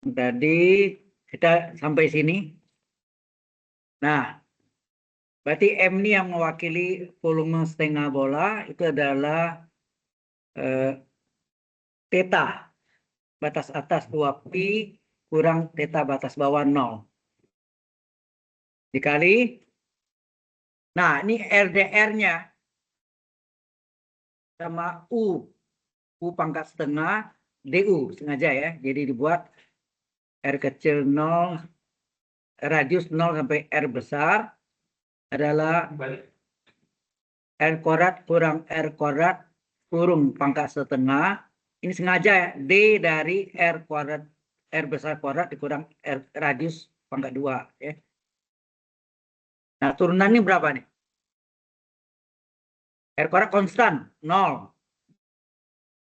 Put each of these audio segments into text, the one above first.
Tadi kita sampai sini. Nah, berarti M ini yang mewakili volume setengah bola itu adalah theta. Batas atas 2pi kurang theta batas bawah 0. Dikali. Nah, ini RDR-nya sama U. U pangkat setengah, DU sengaja ya. Jadi dibuat R kecil 0, radius 0 sampai R besar adalah R kuadrat kurang R kuadrat kurung pangkat setengah. Ini sengaja ya, D dari R kuadrat, R besar kuadrat dikurang R radius pangkat 2. Ya. Nah, turunannya berapa nih? R kuadrat konstan, 0.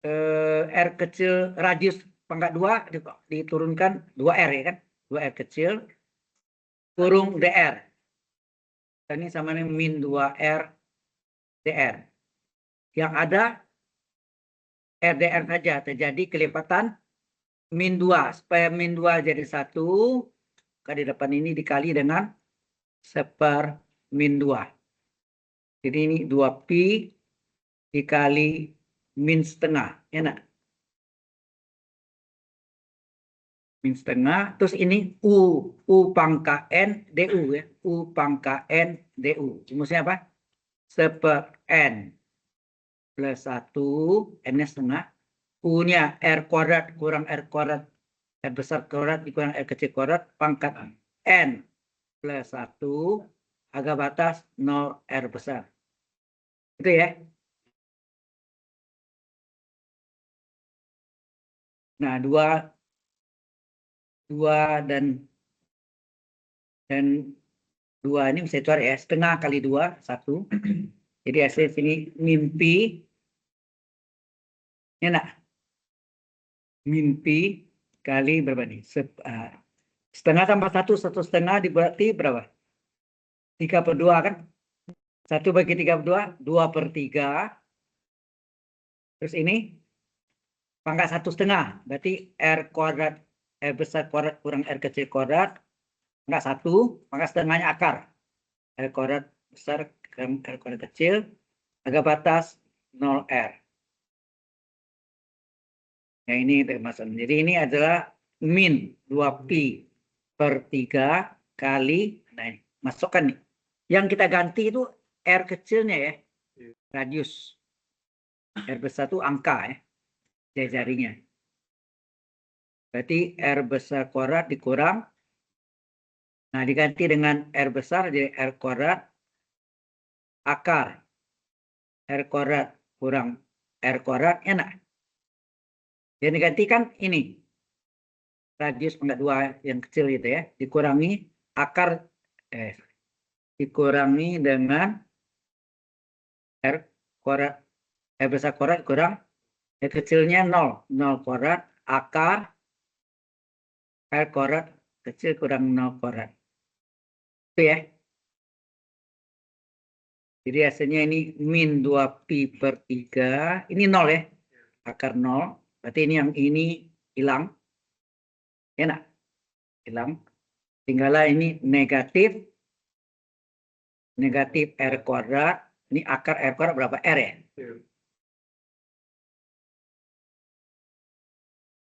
R kecil radius pangkat 2 diturunkan 2R ya kan? 2R kecil kurung DR. Ini sama dengan min 2R DR. Yang ada RDR saja terjadi kelipatan min 2. Supaya min 2 jadi 1, di depan ini dikali dengan seper min 2. Jadi ini 2pi dikali min setengah. Enak. Min setengah. Terus ini U pangkat N DU ya. U pangkat N DU. Rumusnya apa? Seper N plus 1. N-nya setengah. U-nya R kuadrat kurang R kuadrat. R besar kuadrat dikurang R kecil kuadrat. Pangkat N plus 1. Harga batas 0 R besar. Itu ya. Nah, 2 dan 2 ini bisa dicari ya. Setengah kali 2, 1. Jadi hasil sini mimpi. Enak. Mimpi kali berapa nih? Setengah tambah 1, 1/2 berarti berapa? 3/2 kan? 1 bagi 3/2, 2/3. Terus ini pangkat 1/2. Berarti R kuadrat, R besar kuadrat kurang R kecil kuadrat. Pangkat 1, pangkat setengahnya akar. R kuadrat besar kurang R kuadrat kecil. Harga batas 0R. Nah, ini termasuk. Jadi ini adalah min 2pi/3 kali. Nah, ini. Masukkan nih. Yang kita ganti itu R kecilnya ya. Radius. R besar itu angka ya. Jarinya. Berarti R besar kuadrat dikurang. Nah, diganti dengan R besar jadi R kuadrat. Akar. R kuadrat kurang R kuadrat. Enak. Yang digantikan ini. Radius pangkat 2 yang kecil itu ya. Dikurangi akar. Dikurangi dengan R kuadrat. R besar kuadrat kurang R kecilnya 0. 0 kuadrat. Akar R kuadrat kecil kurang 0 kuadrat. Itu ya. Jadi hasilnya ini min 2pi/3. Ini 0 ya. Akar 0. Berarti ini yang ini hilang. Enak. Hilang. Tinggallah ini negatif. Negatif R kuadrat. Ini akar R kuadrat berapa? R ya.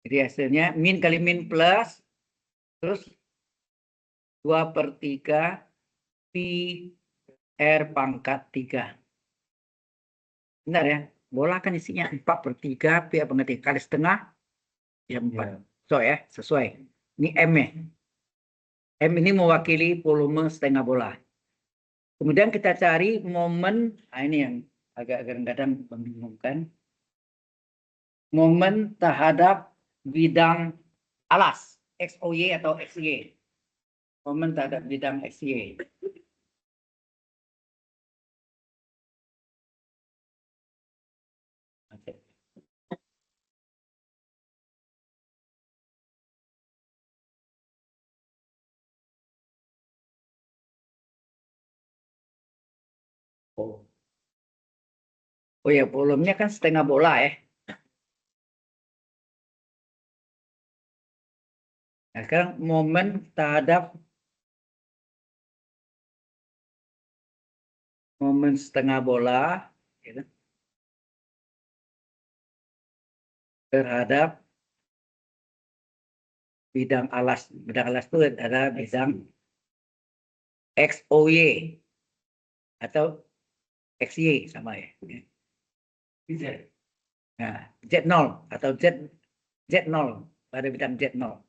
Jadi hasilnya min kali min plus. Terus 2/3 pi R pangkat 3. Benar ya. Bola kan isinya 4/3 pi R pangkat 3. Kali setengah. Ya 4. So ya. Sesuai. Ini M ya. M ini mewakili volume setengah bola. Kemudian kita cari momen. Nah, ini yang agak kadang-kadang membingungkan. Momen terhadap bidang alas. XOY atau XY. Momen terhadap bidang XY. Okay. Oh ya, volumenya kan setengah bola ya. Nah, sekarang momen terhadap momen setengah bola ya kan, terhadap bidang alas. Bidang alas itu adalah bidang XOY atau XY sama ya. Nah, Z0 atau Z0 pada bidang Z0.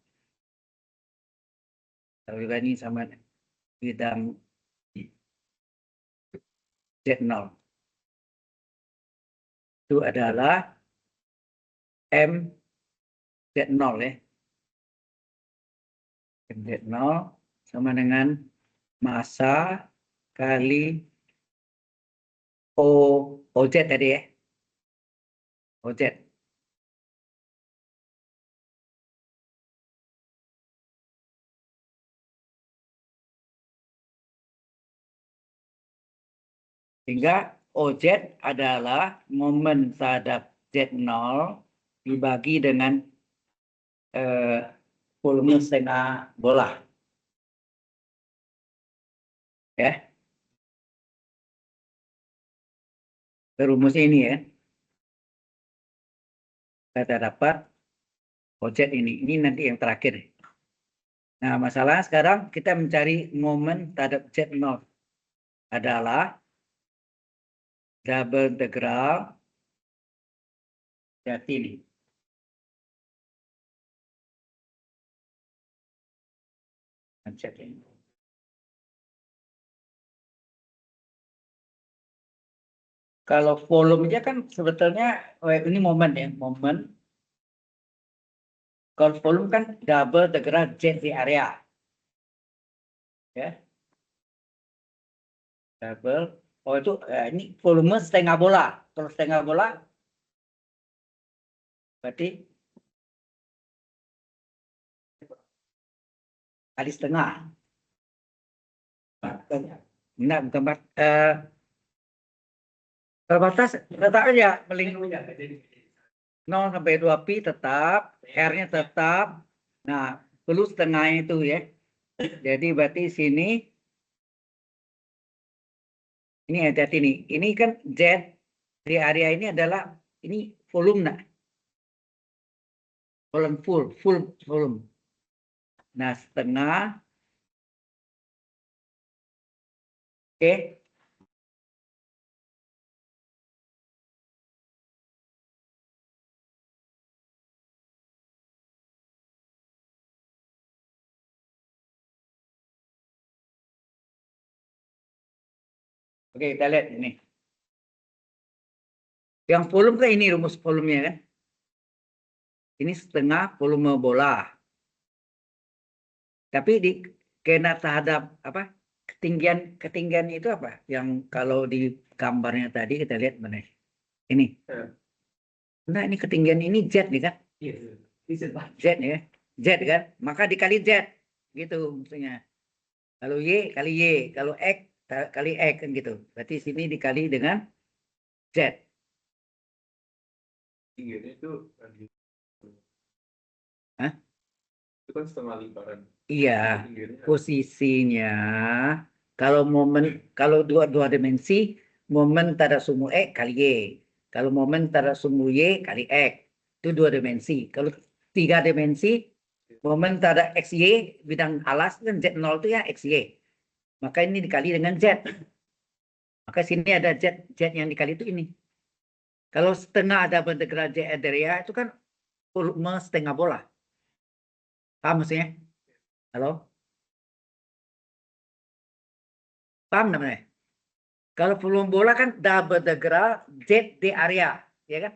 Kalau juga ini sama bidang Z0. Itu adalah M Z0 ya. M Z0 sama dengan massa kali OZ tadi ya. OZ. Sehingga OZ adalah momen terhadap Z0 dibagi dengan volume setengah bola. Ya. Rumus ini ya. Kita dapat OZ ini. Ini nanti yang terakhir. Nah, masalah sekarang kita mencari momen terhadap Z0 adalah double integral Z ini. Z ini. Kalau volumenya kan sebetulnya ini momen ya, momen. Kalau volume kan double integral Z di area. Ya. Double. Oh itu ini volume setengah bola. Kalau setengah bola berarti kali setengah. Nah, bukan terbatas tetap aja melingkup 0 sampai 2 pi tetap, R-nya tetap. Nah, perlu setengah itu ya. Jadi berarti sini ini hati-hati nih. Ini kan Z di area ini adalah ini volume nah. Volume full volume. Nah, setengah. Oke. Oke, kita lihat ini. Yang volume kan ini rumus volumenya kan. Ini setengah volume bola. Tapi kena terhadap apa? Ketinggian itu apa? Yang kalau di gambarnya tadi kita lihat mana? Ini. Nah, ini ketinggian ini Z nih kan? Z ya. Z kan? Maka dikali Z. Gitu maksudnya. Kalau Y kali Y, kalau X kali X kan gitu. Berarti sini dikali dengan Z. Itu Hah? Itu kan setengah lingkaran. Iya, posisinya kalau dua dimensi momen tada sumbu X kali Y. Kalau momen tada sumbu Y kali X. Itu dua dimensi. Kalau tiga dimensi momen tada XY bidang alas kan Z0 itu ya XY. Maka ini dikali dengan Z. Maka sini ada Z yang dikali itu ini. Kalau setengah ada integral Z area itu kan volume setengah bola. Paham maksudnya? Halo? Paham namanya? Kalau volume bola kan double integral Z di area, ya kan?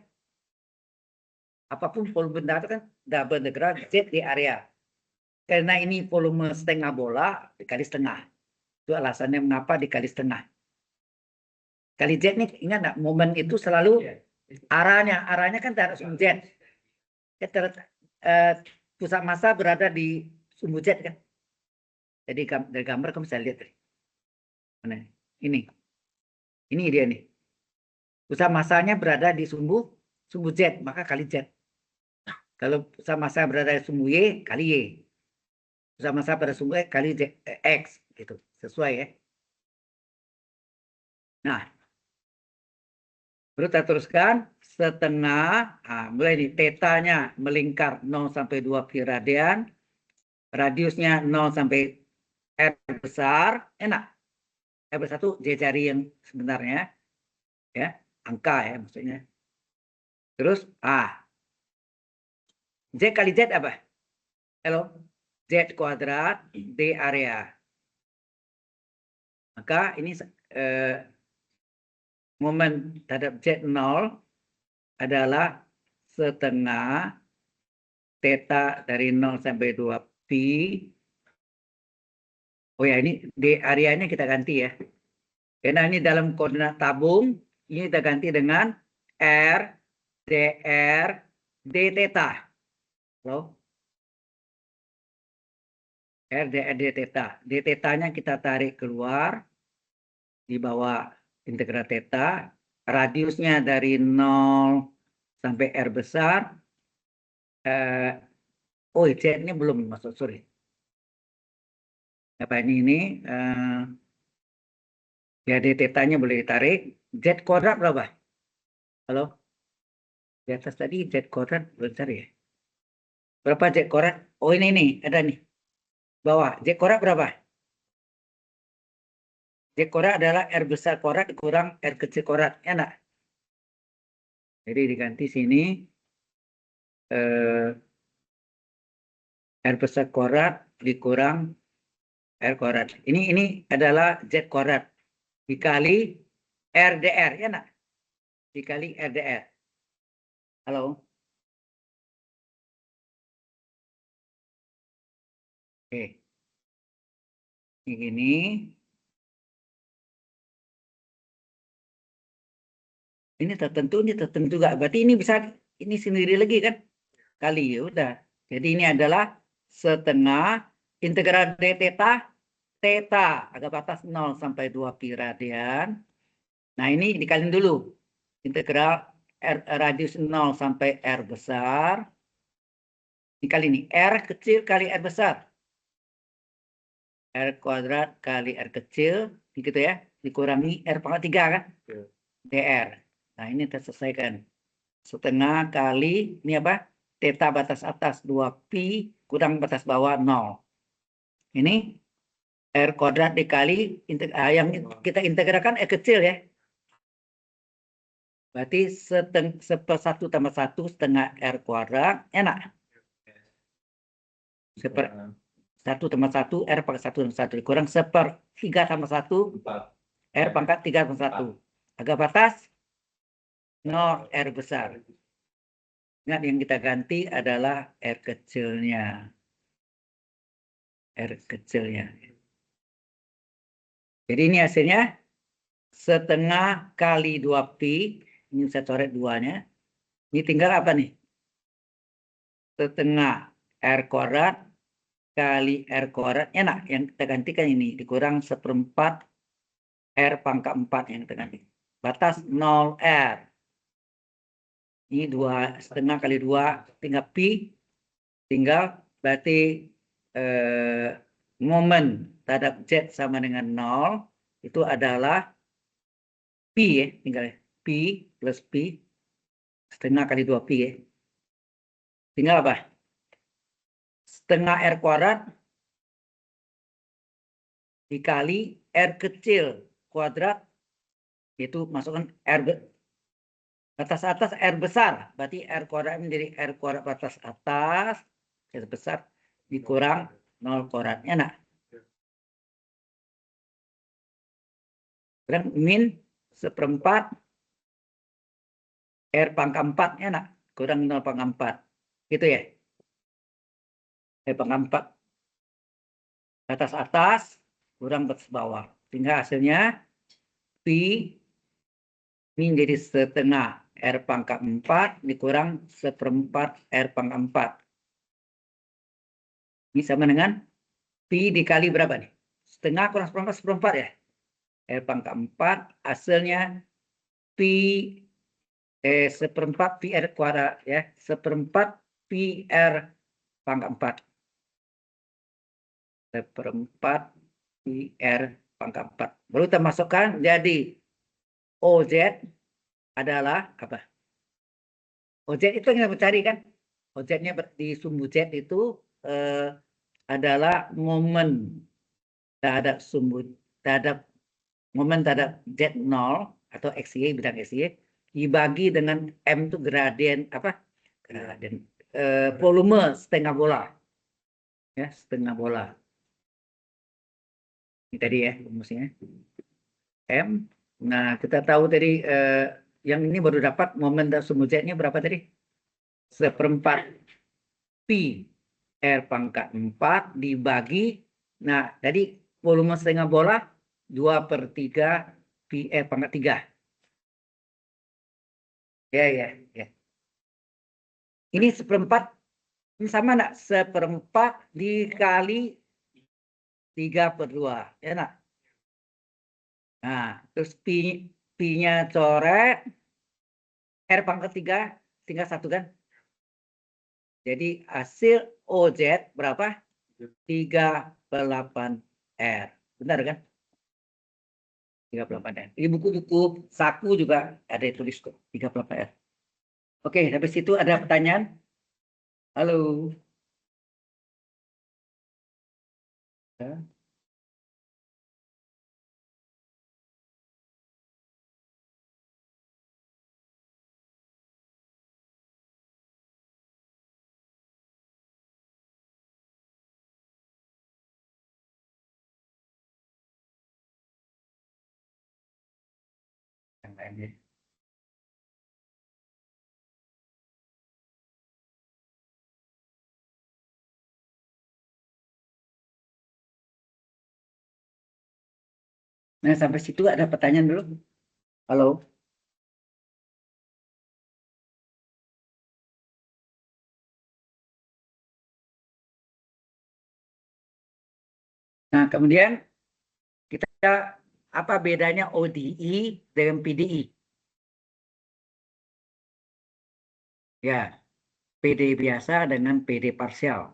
Apapun volume benda itu kan double integral Z di area. Karena ini volume setengah bola dikali setengah. Itu alasannya mengapa dikali setengah. Kali Z ini ingat nggak? Momen itu selalu arahnya kan terhadap sumbu Z. Pusat massa berada di sumbu Z kan. Jadi dari gambar kamu bisa lihat. Mana? Ini dia nih. Pusat massanya berada di sumbu Z, maka kali Z. Kalau pusat massa berada di sumbu Y, kali Y. Sama-sama pada sumber kali X gitu. Sesuai ya. Nah, terus kita teruskan setengah, mulai nih tetanya melingkar 0 sampai 2 pi radian, radiusnya 0 sampai R besar, enak. R besar itu jari yang sebenarnya, ya, angka ya maksudnya. Terus, Z kali Z apa? Halo? Z kuadrat D area. Maka ini momen terhadap Z0 adalah setengah theta dari 0 sampai 2 pi. Oh ya, ini D areanya kita ganti ya. Karena ini dalam koordinat tabung, ini kita ganti dengan R, dr, d theta. Halo? R, dr, d theta. D theta-nya kita tarik keluar di bawah integral theta. Radiusnya dari 0 sampai R besar. Oh, Z ini belum masuk, sorry. Apa ini? Ya, D theta-nya boleh ditarik. Z kuadrat berapa? Halo? Di atas tadi Z kuadrat belum cari ya? Berapa Z kuadrat? Oh, ini nih, ada nih. Bawah. Z kuadrat berapa? Z kuadrat adalah R besar kuadrat dikurang R kecil kuadrat. Ya enggak? Jadi diganti sini. R besar kuadrat dikurang R kuadrat. Ini adalah Z kuadrat. Dikali RDR. Ya enggak? Dikali RDR. Halo? Oke. Ini. Ini tertentu juga. Berarti ini bisa ini sendiri lagi kan? Kali ya udah. Jadi ini adalah setengah integral d theta theta agak batas 0 sampai 2 pi radian. Nah, ini dikaliin dulu. Integral radius 0 sampai R besar. Dikali ini R kecil kali R besar. R kuadrat kali R kecil, gitu ya. Dikurangi R pangkat 3 kan? dr. Nah, ini kita selesaikan. Setengah kali, ini apa? Theta batas atas 2 pi kurang batas bawah 0. Ini R kuadrat dikali, yang kita integralkan R kecil ya. Berarti 1/1 tambah 1 setengah R kuadrat, enak. 1 tambah 1, R pangkat 1 tambah 1. Dikurang 1/3 tambah 1, R pangkat 3 tambah 1. Agak batas 0 R besar. Ingat yang kita ganti adalah R kecilnya. R kecilnya. Jadi ini hasilnya setengah kali 2 pi. Ini saya coret 2-nya. Ini tinggal apa nih? Setengah R kuadrat kali R kuadrat. Enak, yang kita gantikan ini. Dikurang 1/4 R pangkat 4 yang kita ganti. Batas 0 R. Ini 2,5 kali 2 tinggal pi. Tinggal berarti momen terhadap Z sama dengan 0. Itu adalah pi ya. Tinggal pi plus pi. Setengah kali 2 pi ya. Tinggal apa? Setengah R kuadrat dikali R kecil kuadrat, itu masukkan R batas atas R besar. Berarti R kuadrat menjadi R kuadrat batas atas R besar dikurang 0 kuadratnya. Nah, kurang min 1/4 R pangkat 4-nya nak kurang 0 pangkat 4. Gitu ya. R pangkat 4 batas atas kurang batas bawah. Sehingga hasilnya pi ini menjadi setengah R pangkat 4 dikurang 1/4 R pangkat 4. Ini sama dengan pi dikali berapa nih? Setengah kurang 1/4 ya. R pangkat 4 hasilnya pi 1/4 pi R kuadrat ya. 1/4 pi R pangkat 4. seperempat pi R pangkat 4. Baru kita masukkan, jadi OZ adalah apa? OZ itu yang kita mencari kan? OZ-nya di sumbu Z itu adalah momen terhadap momen terhadap Z0 atau XY, bidang XY dibagi dengan M itu gradien apa? Gradien volume setengah bola. Ya, setengah bola. Ini tadi ya rumusnya. M. Nah, kita tahu tadi yang ini baru dapat momen dan sumbu Z-nya berapa tadi? Seperempat pi R pangkat 4 dibagi. Nah, jadi volume setengah bola 2/3 pi R pangkat 3. Ya. Ini seperempat. Ini sama enggak? Seperempat dikali 3/2. Ya enggak? Nah, terus pi-nya coret. R pangkat 3 tinggal 1 kan? Jadi hasil OZ berapa? 38 R. Benar kan? 38 R. Di buku-buku saku juga ada tulis kok 38 R. Oke, habis itu ada pertanyaan? Halo. Ya. Yang lainnya. Nah, sampai situ ada pertanyaan dulu. Halo. Nah, kemudian kita apa bedanya ODI dengan PDI? Ya, PD biasa dengan PD parsial.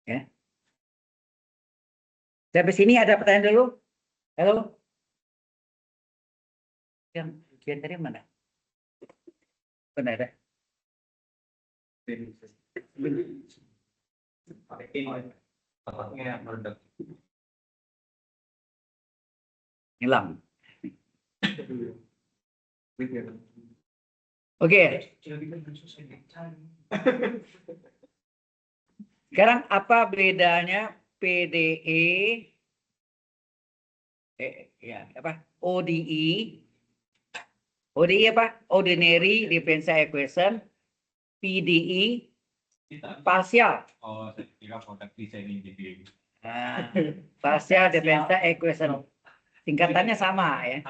Ya. Sampai sini ada pertanyaan dulu? Halo. Yang ujian tadi mana? Benar ada. Otaknya meledak. Hilang. Oke. Sekarang apa bedanya PDE ODI apa? Ordinary differential equation, PDE partial. Oh, saya kira produk desain ini. Nah, partial differential equation. Singkatannya sama ya.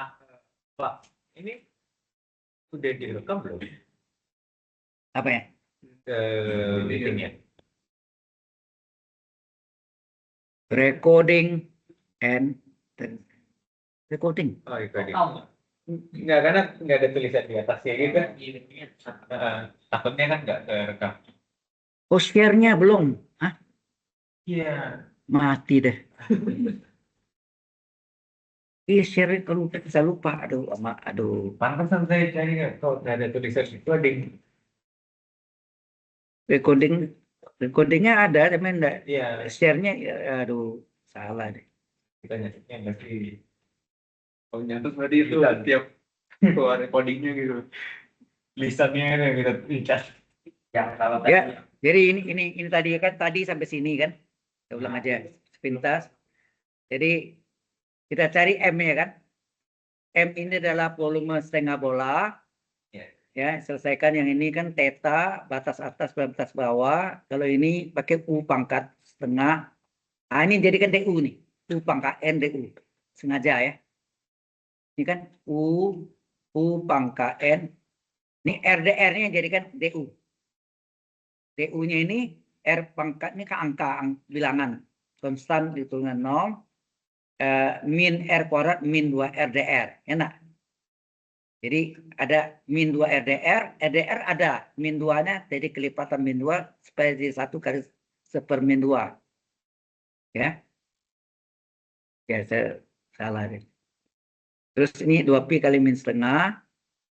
Pak, ini udah direkam belum? Apa ya? Meetingnya. Recording and recording. Oh, itu dia. Enggak, karena nggak ada tulisan di atasnya gitu. Takutnya kan nggak terekam. Oh, share-nya belum. Hah? Iya. Mati deh. Share kalau bisa lupa. Aduh. Pantesan saya cari kalau nggak ada tulisan itu ada Recordingnya ada, tapi enggak. Iya. Share-nya, aduh, salah deh. Kita nyatetnya nggak sih. Oh, nyatet berarti itu tiap keluar recordingnya gitu. Lisannya ada kita tulis. Ya, jadi ini tadi kan sampai sini kan. Kita ulang aja sepintas. Jadi kita cari M-nya kan. M ini adalah volume setengah bola. Ya, selesaikan yang ini kan theta, batas atas, batas bawah. Kalau ini pakai U pangkat setengah. Nah, ini jadikan DU nih. U pangkat N DU. Sengaja ya. Ini kan U pangkat N. Ini RDR-nya jadikan DU. DU-nya ini R pangkat ini ke angka bilangan. Konstan hitungan 0. Min R kuadrat min 2 RDR. Enak. Jadi ada min 2 RDR. RDR ada min 2-nya. Jadi kelipatan min 2 supaya jadi 1 kali 1/min 2. Ya, ya saya salah deh. Terus ini 2pi kali min setengah,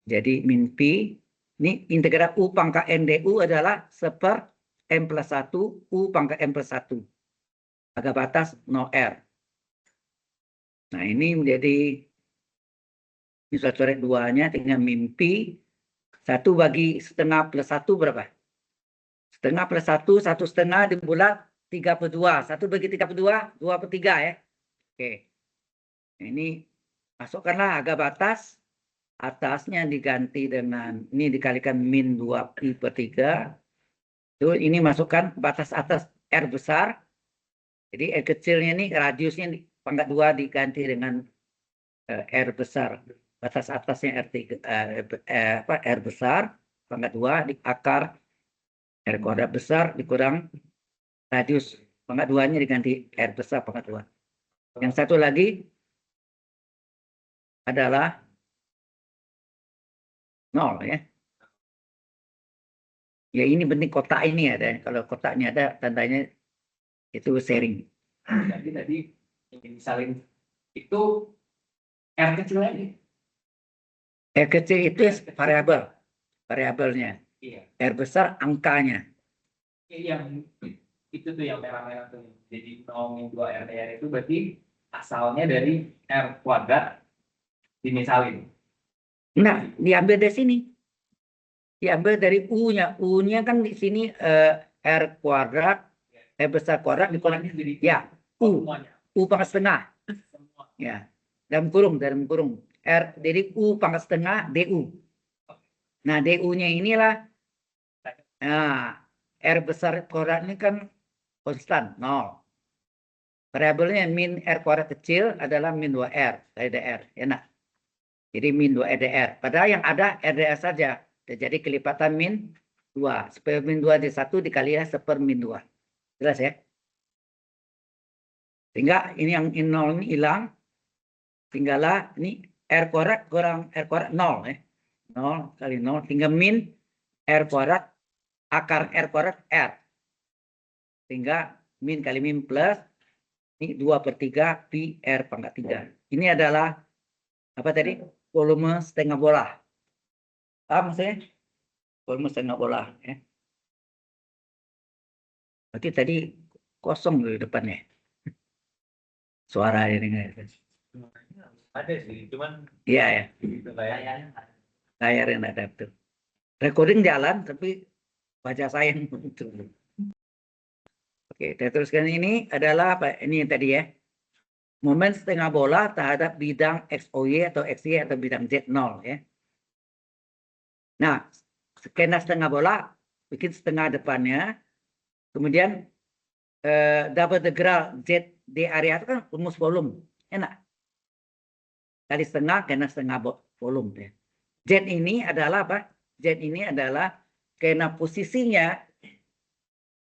jadi min pi. Ini integral U pangkat N du adalah seper M plus 1 U pangkat M plus 1. Agak batas 0R. Nah ini menjadi, bisa coret duanya tinggal min pi. 1 bagi setengah plus 1 berapa? Setengah plus 1, 1/2 dibulat 32. 1 bagi 32, 2/3 ya. Oke. Ini masukkanlah agak batas. Atasnya diganti dengan, ini dikalikan min 2pi/3. Itu ini masukkan batas atas R besar. Jadi R kecilnya ini radiusnya pangkat 2 diganti dengan R besar. Batas atasnya R besar pangkat 2 di akar R kuadrat besar dikurang radius pangkat 2-nya diganti R besar pangkat 2. Yang satu lagi adalah 0 ya. Ya ini bentuk kotak ini ada. Kalau kotaknya ada tandanya itu sharing. Jadi tadi yang disalin itu R kecil lagi. R kecil itu variabelnya. Iya. R besar angkanya. Yang itu tuh yang merah-merah tuh. Jadi 0-2 RDR itu berarti asalnya dari R kuadrat dimisalin. Nah, diambil dari sini. Diambil dari U-nya. U-nya kan di sini R kuadrat, R besar kuadrat dikurang. Ya, U. U pangkat setengah. Ya, dalam kurung. R, jadi U pangkat setengah DU. Nah, DU-nya inilah, nah, R besar kuadrat ini kan konstan, 0. Variabelnya min R kuadrat kecil adalah min 2R, dari DR. Ya, nah. Jadi min 2 RDR. Padahal yang ada RDR saja. Jadi kelipatan min 2. Supaya min 2 di 1 dikali seper min 2. Jelas ya? Sehingga ini yang 0 ini hilang. Tinggallah ini R kuadrat kurang R kuadrat 0 ya. 0 kali 0 tinggal min R kuadrat akar R kuadrat R. Sehingga min kali min plus ini 2/3 pi R pangkat 3. Ini adalah apa tadi? Volume setengah bola. Paham maksudnya? Volume setengah bola ya. Berarti tadi kosong di depannya. Suara ini Ada sih, cuman iya ya. Layar yang ada betul. Recording jalan tapi baca saya yang betul. Oke, saya teruskan ini adalah apa? Ini yang tadi ya. Momen setengah bola terhadap bidang XOY atau XY atau bidang Z0 ya. Nah, skena setengah bola bikin setengah depannya. Kemudian dapat integral Z di area itu kan rumus volume. Enak. Kali setengah kena setengah volume ya. Z ini adalah apa? Z ini adalah karena posisinya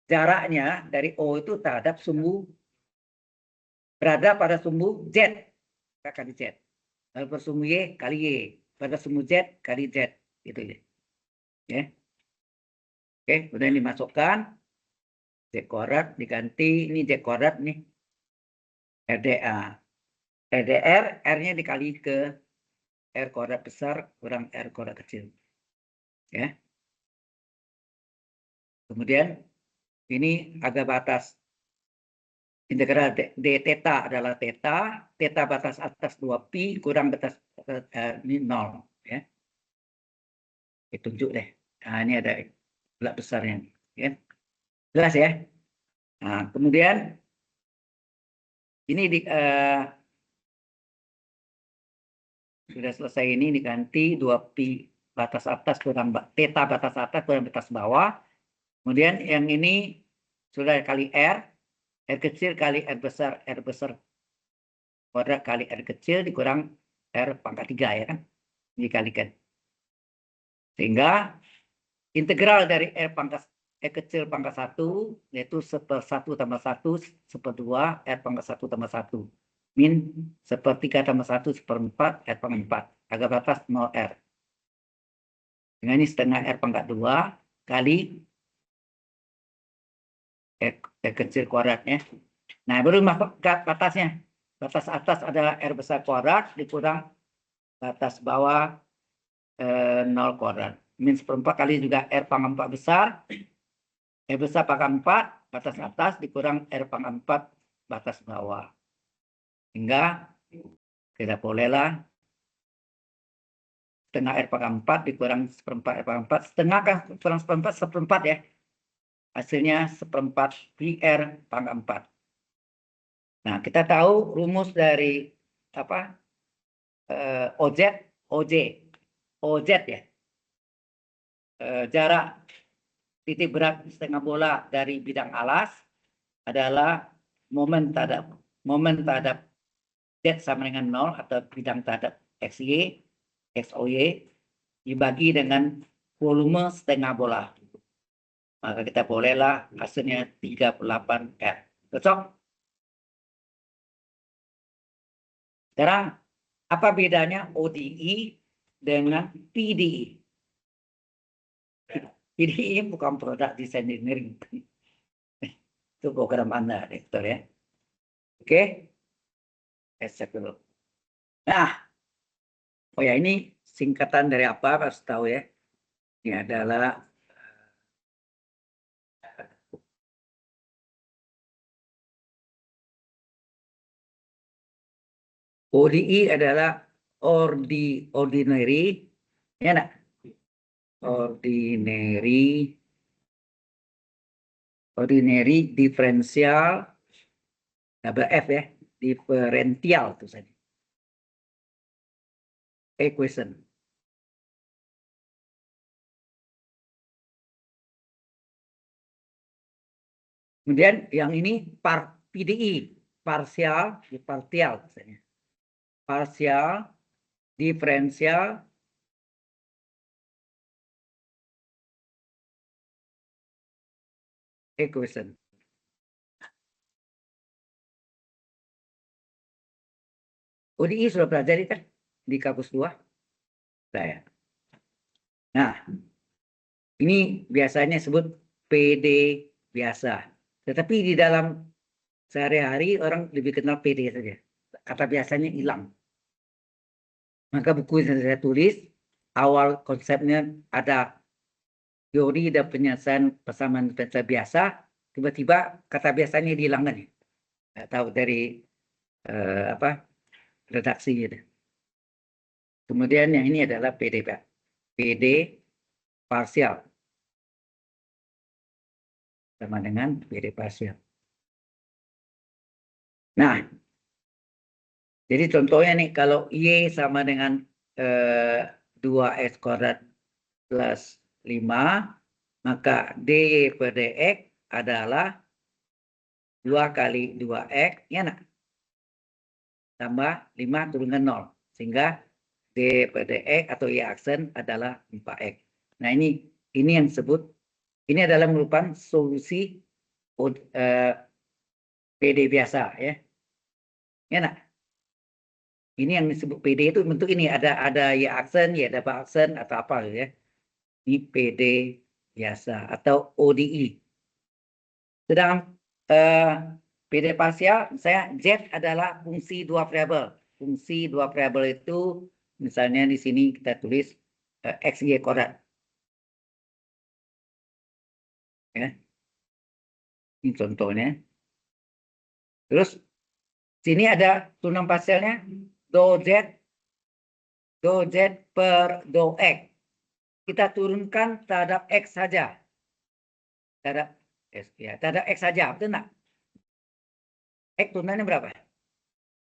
jaraknya dari O itu terhadap sumbu berada pada sumbu Z kali Z. Lalu pada sumbu Y kali Y. Pada sumbu Z kali Z. Gitu ya. Ya. Oke, udah dimasukkan. Z kuadrat diganti. Ini Z kuadrat nih. RDA. RDR, R-nya dikali ke R kuadrat besar kurang R kuadrat kecil. Ya. Kemudian ini agak batas. Integral d theta adalah theta. Theta batas atas 2pi kurang batas ini 0. Ya. Ditunjuk deh. Nah, ini ada bulat besarnya. Ya. Jelas ya? Nah, kemudian ini sudah selesai ini diganti 2pi batas atas kurang theta batas atas kurang batas bawah. Kemudian yang ini sudah kali R kecil kali R besar kuadrat kali R kecil dikurang R pangkat 3 ya kan? Dikalikan. Sehingga integral dari R kecil pangkat 1 yaitu 1/1 tambah 1 1/2 R pangkat 1 tambah 1 min 1/3 tambah 1 1/4 R pangkat 4 agak batas 0R. Dengan ini setengah R pangkat 2 kali R kecil kuadratnya Nah, baru masuk ke batasnya. Batas atas adalah R besar kuadrat dikurang batas bawah 0 kuadrat. Min seperempat kali juga R pangkat 4 besar. R besar pangkat 4, batas atas dikurang R pangkat 4, batas bawah. Hingga kita bolehlah setengah R pangkat 4 dikurang seperempat R pangkat 4. Setengah kan kurang seperempat, seperempat ya. Hasilnya seperempat PR pangkat 4. Nah, kita tahu rumus dari apa? OZ ya. Jarak titik berat setengah bola dari bidang alas adalah momen terhadap Z sama dengan 0 atau bidang terhadap XOY dibagi dengan volume setengah bola. Maka kita bolehlah hasilnya 38 R. Cocok? Sekarang apa bedanya ODE dengan PDE? PDE bukan produk desain engineering. Itu program Anda, Rektor ya. Oke. Cek dulu. Nah, oh ya ini singkatan dari apa harus tahu ya. Ini adalah ODE adalah ordinary, ya nak? Ordinary differential, double F ya, differential itu saja. Equation. Kemudian yang ini PDE, partial misalnya. Partial differential equation. ODE sudah pelajari kan di kampus 2? Saya. Nah, ini biasanya disebut PD biasa. Tetapi di dalam sehari-hari orang lebih kenal PD saja. Kata biasanya hilang. Maka buku yang saya tulis, awal konsepnya ada teori dan penyelesaian persamaan differential biasa, tiba-tiba kata biasanya dihilangkan. Nggak tahu dari redaksinya. Kemudian yang ini adalah PD parsial. Sama dengan PD parsial. Nah, jadi contohnya nih, kalau Y sama dengan 2X kuadrat plus 5, maka DY per DX adalah 2 kali 2X, ya nak? Tambah 5 turunkan 0. Sehingga D per DX atau Y aksen adalah 4X. Nah ini yang disebut, ini adalah merupakan solusi PD biasa ya. Ya nak? Ini yang disebut PD itu bentuk ini ada Y aksen, Y ada aksen atau apa gitu ya. Ini PD biasa atau ODE. Sedang PD parsial, saya Z adalah fungsi dua variabel. Fungsi dua variabel itu misalnya di sini kita tulis XY kuadrat. Ya. Ini contohnya. Terus sini ada turunan parsialnya do Z per do X. Kita turunkan terhadap X saja. Terhadap X saja, betul enggak? X turunannya berapa?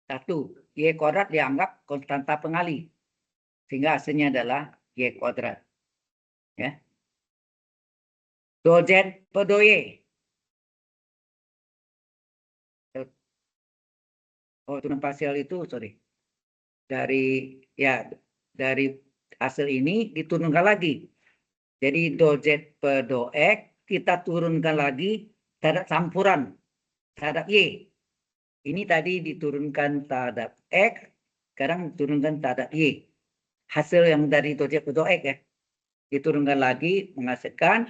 1. Y kuadrat dianggap konstanta pengali. Sehingga hasilnya adalah Y kuadrat. Ya. Do Z per do Y. Oh, turunan parsial itu, sorry. Dari hasil ini diturunkan lagi. Jadi do Z per do X kita turunkan lagi terhadap campuran terhadap Y. Ini tadi diturunkan terhadap X, sekarang diturunkan terhadap Y. Hasil yang dari do Z per do X ya. Diturunkan lagi menghasilkan.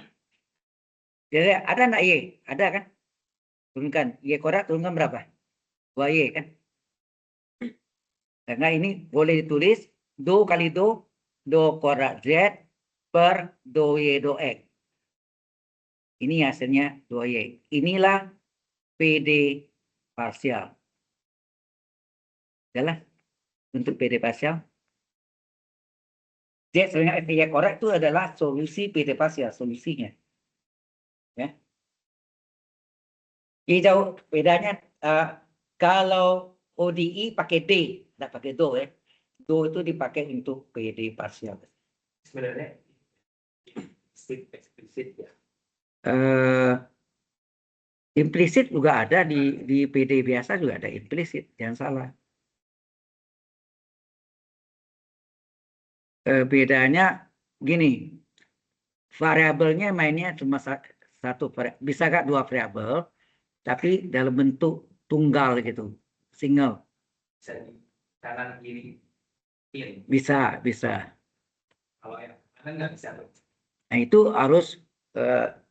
Jadi ada enggak Y? Ada kan? Turunkan. Y kuadrat turunkan berapa? 2Y kan? Karena ini boleh ditulis do kali do kuadrat Z per do Y do X. Ini hasilnya 2Y. Inilah PD parsial. Jelas? Untuk PD parsial. Z sebenarnya Y kuadrat itu adalah solusi PD parsial, solusinya. Ya. Jadi jauh bedanya kalau ODI pakai D, tidak pakai do ya. Do itu dipakai untuk PD parsial. Sebenarnya eksplisit ya. Implisit juga ada di PD biasa juga ada implisit, jangan salah. Bedanya gini, variabelnya mainnya cuma satu, bisa nggak dua variabel, tapi dalam bentuk tunggal gitu, single. Bisa di kanan kiri in. Bisa. Kalau yang kanan nggak bisa. Nah itu harus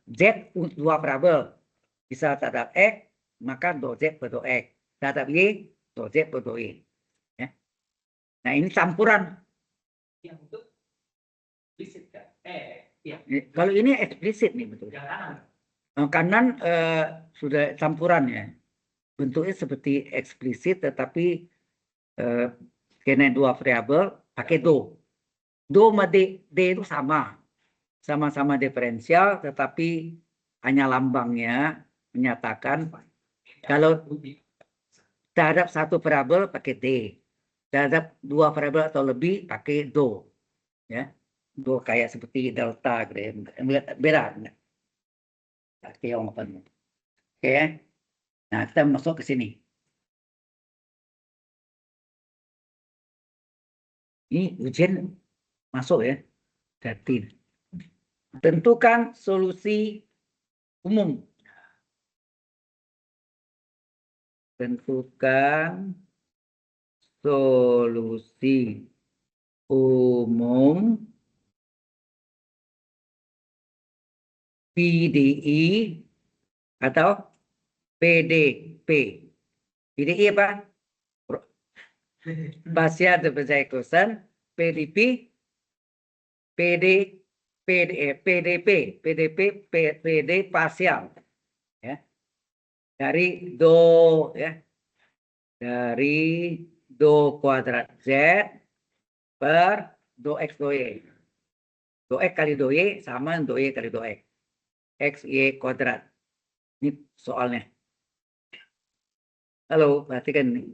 Z untuk dua variabel. Bisa terhadap X, maka do Z per do X. Terhadap Y, do Z per do Y. Ya. Nah ini campuran. Yang untuk eksplisit kan? Ya. Kalau ini eksplisit nih betul. Yang kanan. Kanan sudah campuran ya. Bentuknya seperti eksplisit tetapi karena dua variabel pakai do. Do sama D itu sama-sama diferensial tetapi hanya lambangnya menyatakan kalau terhadap satu variabel pakai D, terhadap dua variabel atau lebih pakai do, ya, do kayak seperti delta, gitu ya. Beda. Oke, nah kita masuk ke sini. Ini ujian masuk ya, jadi tentukan solusi umum. Tentukan solusi umum PDI atau PDP. PDI apa? Partial differential equation. PDP, PD parsial. Ya. Dari do ya. Dari do kuadrat Z per do X do Y. Do X kali do Y sama do Y kali do X. X Y kuadrat. Ini soalnya. Halo, perhatikan nih.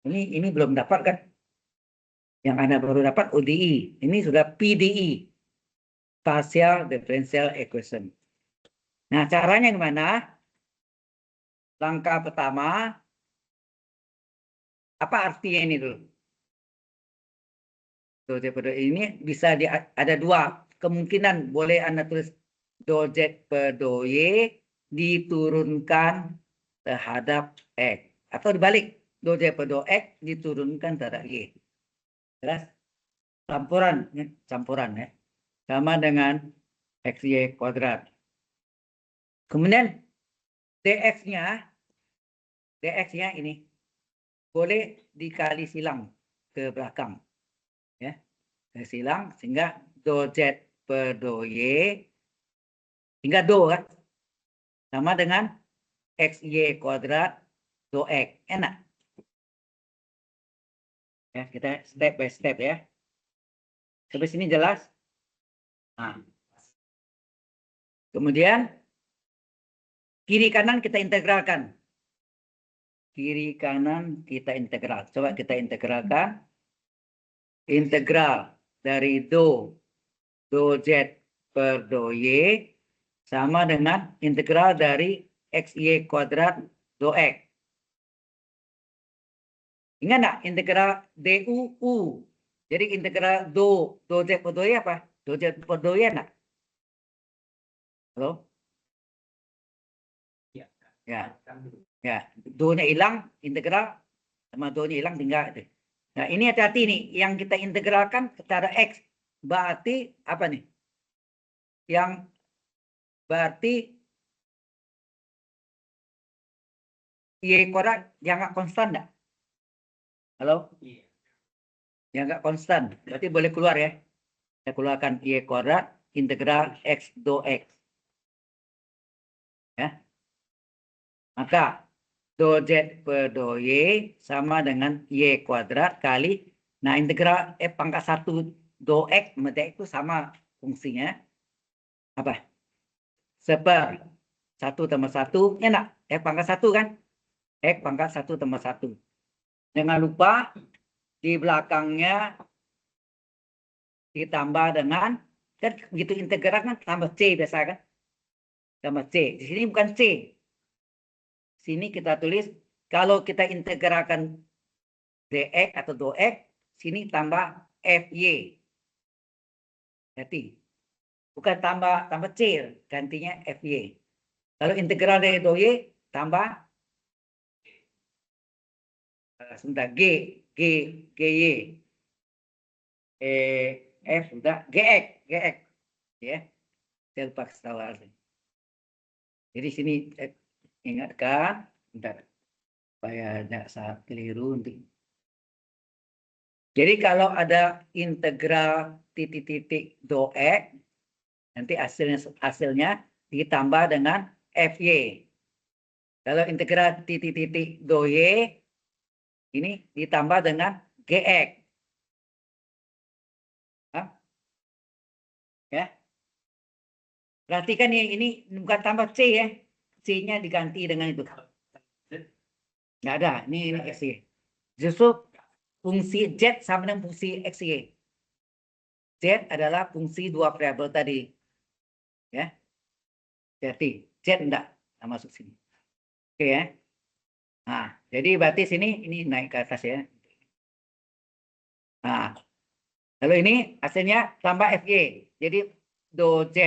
Ini belum dapat kan? Yang Anda baru dapat ODI. Ini sudah PDI. Partial Differential Equation. Nah, caranya gimana? Langkah pertama, apa artinya ini dulu? Ini bisa ada dua kemungkinan. Boleh Anda tulis do Z per do Y diturunkan terhadap X. Atau dibalik, do Z per do X diturunkan terhadap Y. Jelas? Campuran ya. Sama dengan XY kuadrat. Kemudian DX-nya ini boleh dikali silang ke belakang. Ya. Silang sehingga do Z per do Y hingga do kan sama dengan XY kuadrat do X. Enak. Ya, kita step by step ya. Sampai sini jelas? Nah. Kemudian kiri kanan kita integralkan. Kiri kanan kita integral. Coba kita integralkan. Integral dari do Z per do Y sama dengan integral dari XY kuadrat do X. Ingat nggak integral DU? Jadi integral do Z per do Y apa? Do Z per do Y enggak? Halo? Ya. Ya, do-nya hilang, integral sama do-nya hilang tinggal itu. Nah, ini hati-hati nih, yang kita integralkan secara X berarti apa nih? Yang berarti Y kuadrat yang nggak konstan nggak? Halo? Iya. Yang nggak konstan. Berarti boleh keluar ya. Saya keluarkan Y kuadrat integral X do X. Ya. Maka do Z per do Y sama dengan Y kuadrat kali. Nah, integral F pangkat 1 do X itu sama fungsinya. Apa? Seper 1 tambah 1. Enak. F pangkat 1 kan? X pangkat 1 tambah 1. Jangan lupa di belakangnya ditambah dengan, kan begitu integral kan tambah C biasa kan? Tambah C. Di sini bukan C. Sini kita tulis, kalau kita integralkan dx atau do x, sini tambah fy. Jadi, bukan tambah C, gantinya fy. Kalau integral dari do y, tambah sebentar, gy. F sudah gx ya. Saya lupa kasih. Jadi sini ingatkan, bentar, supaya tidak saat keliru nanti. Jadi kalau ada integral titik-titik do x, nanti hasilnya ditambah dengan fy. Kalau integral titik-titik do y, ini ditambah dengan gx. Hah? Ya. Perhatikan ini bukan tambah C ya. C-nya diganti dengan itu. Nggak ada. Ini XY. Justru fungsi Z sama dengan fungsi XY. Z adalah fungsi dua variabel tadi. Ya. Jadi Z enggak masuk sini. Oke ya. Nah, jadi berarti sini ini naik ke atas ya. Nah, lalu ini hasilnya tambah FY. Jadi do Z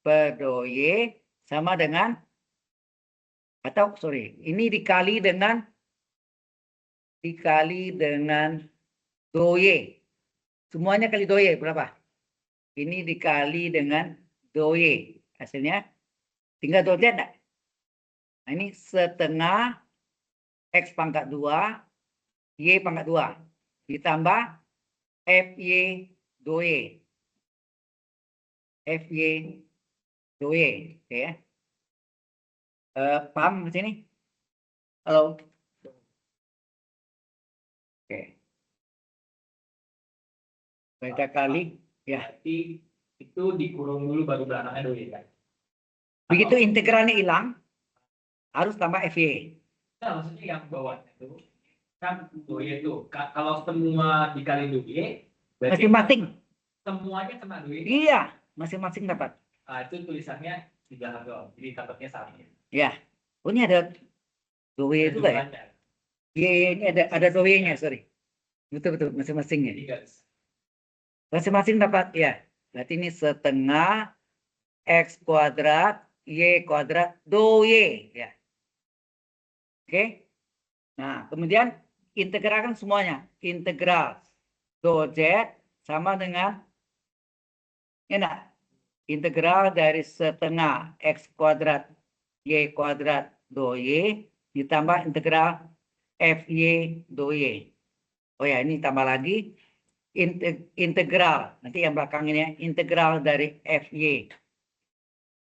per do Y sama dengan, atau sorry, ini dikali dengan do Y. Semuanya kali do Y berapa? Ini dikali dengan do Y. Hasilnya tinggal do Z enggak? Nah, ini setengah X pangkat 2, Y pangkat 2. Ditambah FY do Y. FY do Y. Oke ya. Paham di sini? Halo? Oke. Kita kali. Ya. Berarti itu dikurung dulu baru belakangnya do Y kan? Begitu integralnya hilang, harus tambah FY. Nah, maksudnya yang bawahnya itu kan do Y itu. Kalau semua dikali do Y, berarti Masing-masing. semuanya kena do Y. Iya, masing-masing dapat. Nah, itu tulisannya di belakang doang. Jadi takutnya salah. Ya. Oh, ini ada do Y juga ya? Iya, ini ada do Y-nya, sorry. Betul, masing-masingnya. Masing-masing dapat, ya. Berarti ini setengah X kuadrat, Y kuadrat, do Y. Ya. Oke. Nah, kemudian integralkan semuanya. Integral do Z sama dengan, enak, integral dari setengah X kuadrat, Y kuadrat, do Y, ditambah integral FY do Y. Oh ya, ini tambah lagi integral. Nanti yang belakangnya integral dari FY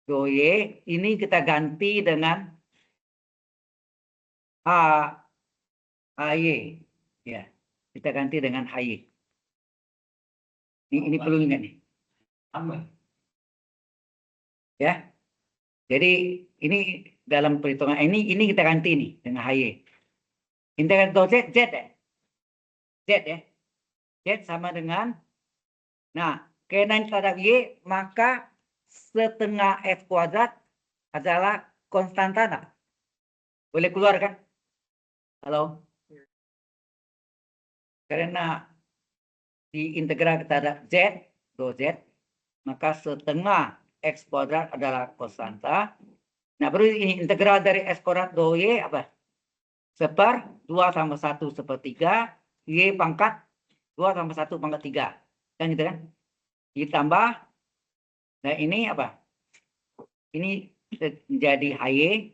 do Y. Ini kita ganti dengan HY. Ya, kita ganti dengan HY. Ini perlu ingat nih. Aman. Ya. Jadi ini dalam perhitungan ini kita ganti nih dengan HY. Integral do Z, Z ya. Z ya. Z sama dengan, nah, karena terhadap Y, maka setengah F kuadrat adalah konstanta. Nah. Boleh keluar kan? Halo? Karena di integral terhadap Z, do Z, maka setengah X kuadrat adalah konstanta. Nah, baru ini integral dari X kuadrat do Y apa? Seper 2 tambah 1 sepertiga, Y pangkat 2 tambah 1 pangkat 3. Kan gitu kan? Ditambah, nah ini apa? Ini menjadi HY.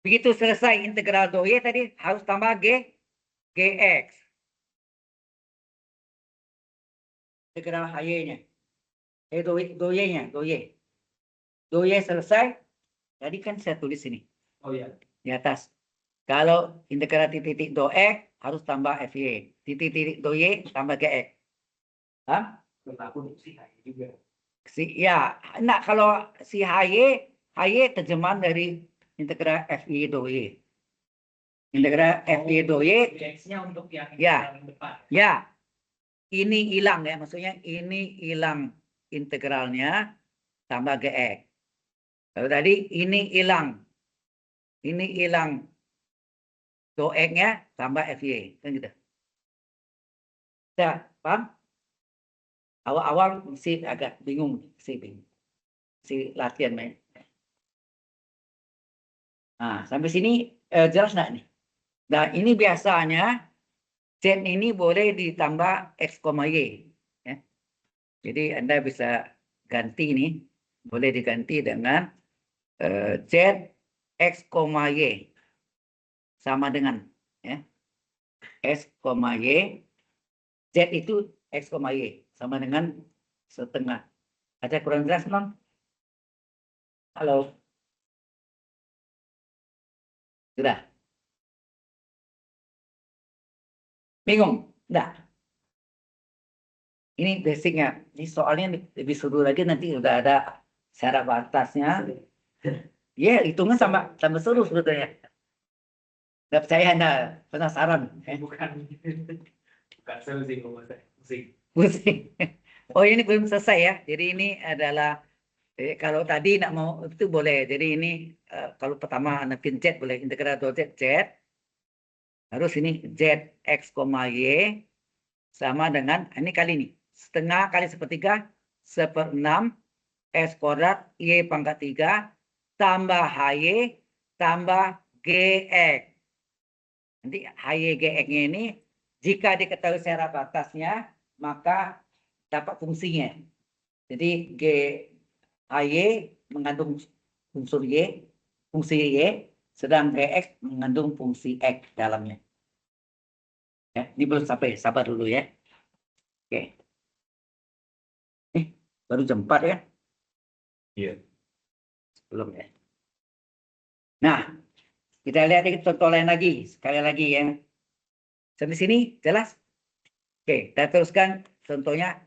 Begitu selesai integral do Y tadi harus tambah GX. Integral HY-nya. Do Y-nya, do Y. Do Y selesai. Tadi kan saya tulis ini Oh iya. di atas. Kalau integral titik do X harus tambah FY. Titik do Y tambah GX. Hah? Berlaku untuk si HY juga. Ya, nah kalau si HY terjemahan dari integral FY do Y. Integral FY do Y, X-nya untuk yang Ya. paling depan. ya, ini hilang ya, maksudnya ini hilang integralnya tambah GX. Lalu tadi ini hilang do X-nya tambah FY, kan gitu. Ya, paham? Awal-awal mesti agak bingung, si latihan main. Nah, sampai sini jelas nggak nih? Nah, ini biasanya Z ini boleh ditambah X, Y. Ya. Jadi Anda bisa ganti nih, boleh diganti dengan Z, X, Y. Sama dengan ya. X, Y. Z itu X, Y. Sama dengan setengah. Ada kurang jelas, non? Halo? Sudah? Bingung? Enggak. Ini basicnya. Ini soalnya lebih seru lagi nanti udah ada syarat batasnya. Ya, hitungan sama seru sebetulnya. Nggak percaya Anda penasaran. Bukan. Bukan seru sih kalau saya. Pusing. Pusing. Oh, ini belum selesai ya. Jadi ini adalah kalau tadi nak mau itu boleh. Jadi ini kalau pertama nekin Z boleh integral Z Z. Harus ini Z X, Y sama dengan ini kali ini setengah kali sepertiga 1/6 S kuadrat Y pangkat 3 tambah HY tambah GX. Nanti HY GX-nya ini jika diketahui syarat batasnya maka dapat fungsinya. Jadi HY mengandung unsur Y, fungsi Y, sedang GX mengandung fungsi X dalamnya. Ya, ini belum sampai, sabar dulu ya. Oke. Baru jam 4 ya? Iya. Belum ya. Nah, kita lihat contoh lain lagi. Sekali lagi ya. Sampai sini jelas? Oke, kita teruskan contohnya.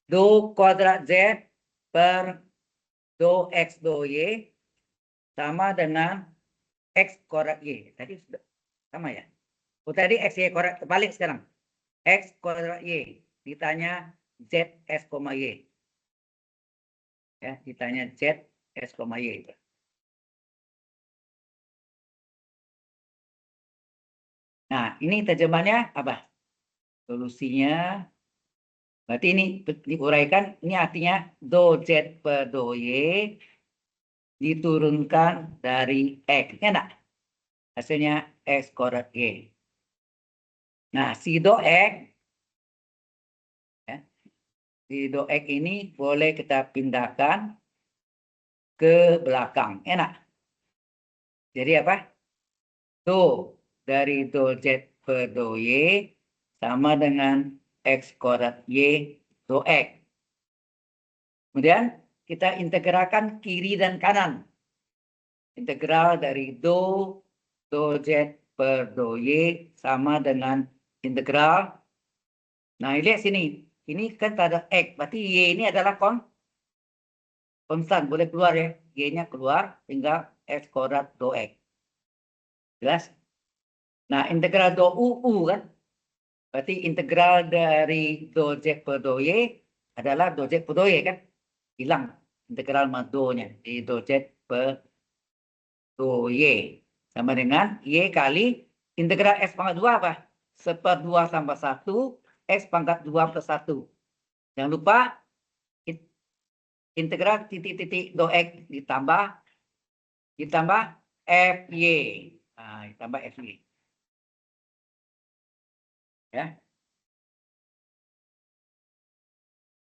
Do kuadrat Z per do X do Y sama dengan X kuadrat Y. Tadi sudah sama ya? Oh, tadi X Y kuadrat terbalik sekarang. X kuadrat Y. Ditanya Z S, Y. Ya, ditanya Z S, Y. Nah, ini terjemahnya apa? Solusinya, berarti ini diuraikan, ini artinya do Z per do Y diturunkan dari X. Enak? Hasilnya X kuadrat Y. Nah, si do X, ya, si do X ini boleh kita pindahkan ke belakang. Enak? Jadi apa? Do dari do Z per do Y sama dengan X kuadrat Y do X. Kemudian kita integralkan kiri dan kanan. Integral dari do Z per do Y sama dengan integral. Nah, lihat sini. Ini kan ada X. Berarti Y ini adalah konstan. Boleh keluar ya. Y-nya keluar. Tinggal X kuadrat do X. Jelas? Nah, integral do U kan. Berarti integral dari do Z per do Y adalah do Z per do Y kan. Hilang integral do-nya. Di do Z per do Y. Sama dengan Y kali integral X pangkat 2 apa? 1/2 tambah 1, X pangkat 2 plus 1. Jangan lupa integral titik-titik do X ditambah FY. Nah, ditambah FY. Ya.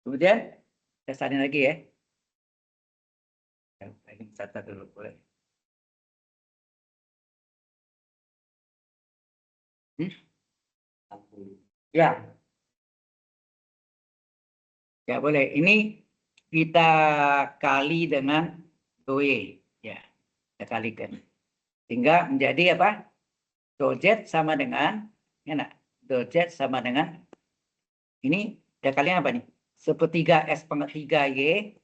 Kemudian kita salin lagi ya. Ini catat dulu boleh. Ya, ya boleh. Ini kita kali dengan DOE. Ya, kita kalikan. Sehingga menjadi apa? Dou Z sama dengan, enak. Dou Z sama dengan, ini kita kalian apa nih? Sepertiga S pangkat 3Y.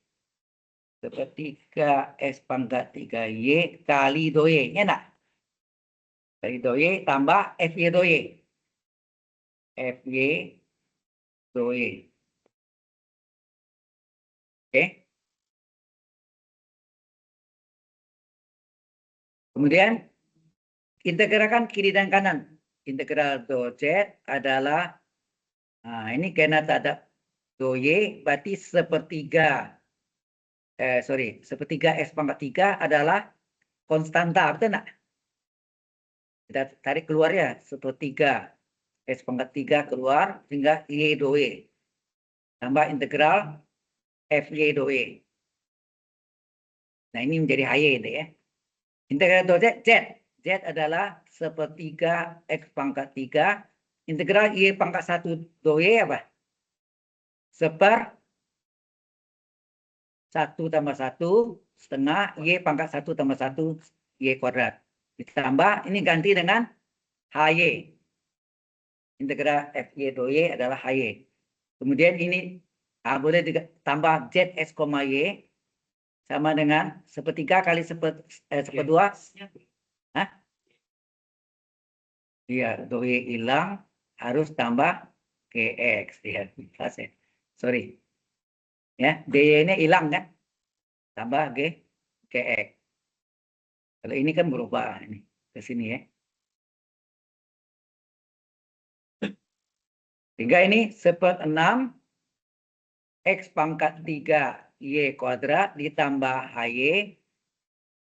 Sepertiga S pangkat 3Y kali DOE. Enak. Kali DOE tambah FY DOE. FY DOE. Oke. Kemudian integralkan kiri dan kanan. Integral dou Z adalah, nah ini karena tak ada dou Y, berarti sepertiga S pangkat 3 adalah konstanta, betul nggak? Kita tarik keluar ya, sepertiga S pangkat 3 keluar, sehingga Y dou Y. Tambah integral FY dou Y. Nah ini menjadi HY itu ya. Integral dou Z, Z adalah sepertiga X pangkat 3. Integral Y pangkat 1 dou Y apa? 1/1 tambah 1 setengah Y pangkat 1 tambah 1 Y kuadrat. Ditambah, ini ganti dengan HY. Integral FY dou Y adalah HY. Kemudian ini boleh tambah ZS, Y sama dengan sepertiga kali seperdua. Hah? Iya, dou Y hilang, harus tambah GX. Lihat, selesai. Sorry. Ya, DY ini hilang kan? Tambah GX. Kalau ini kan berubah ini ke sini ya. Sehingga ini 1/6 X pangkat 3 Y kuadrat ditambah HY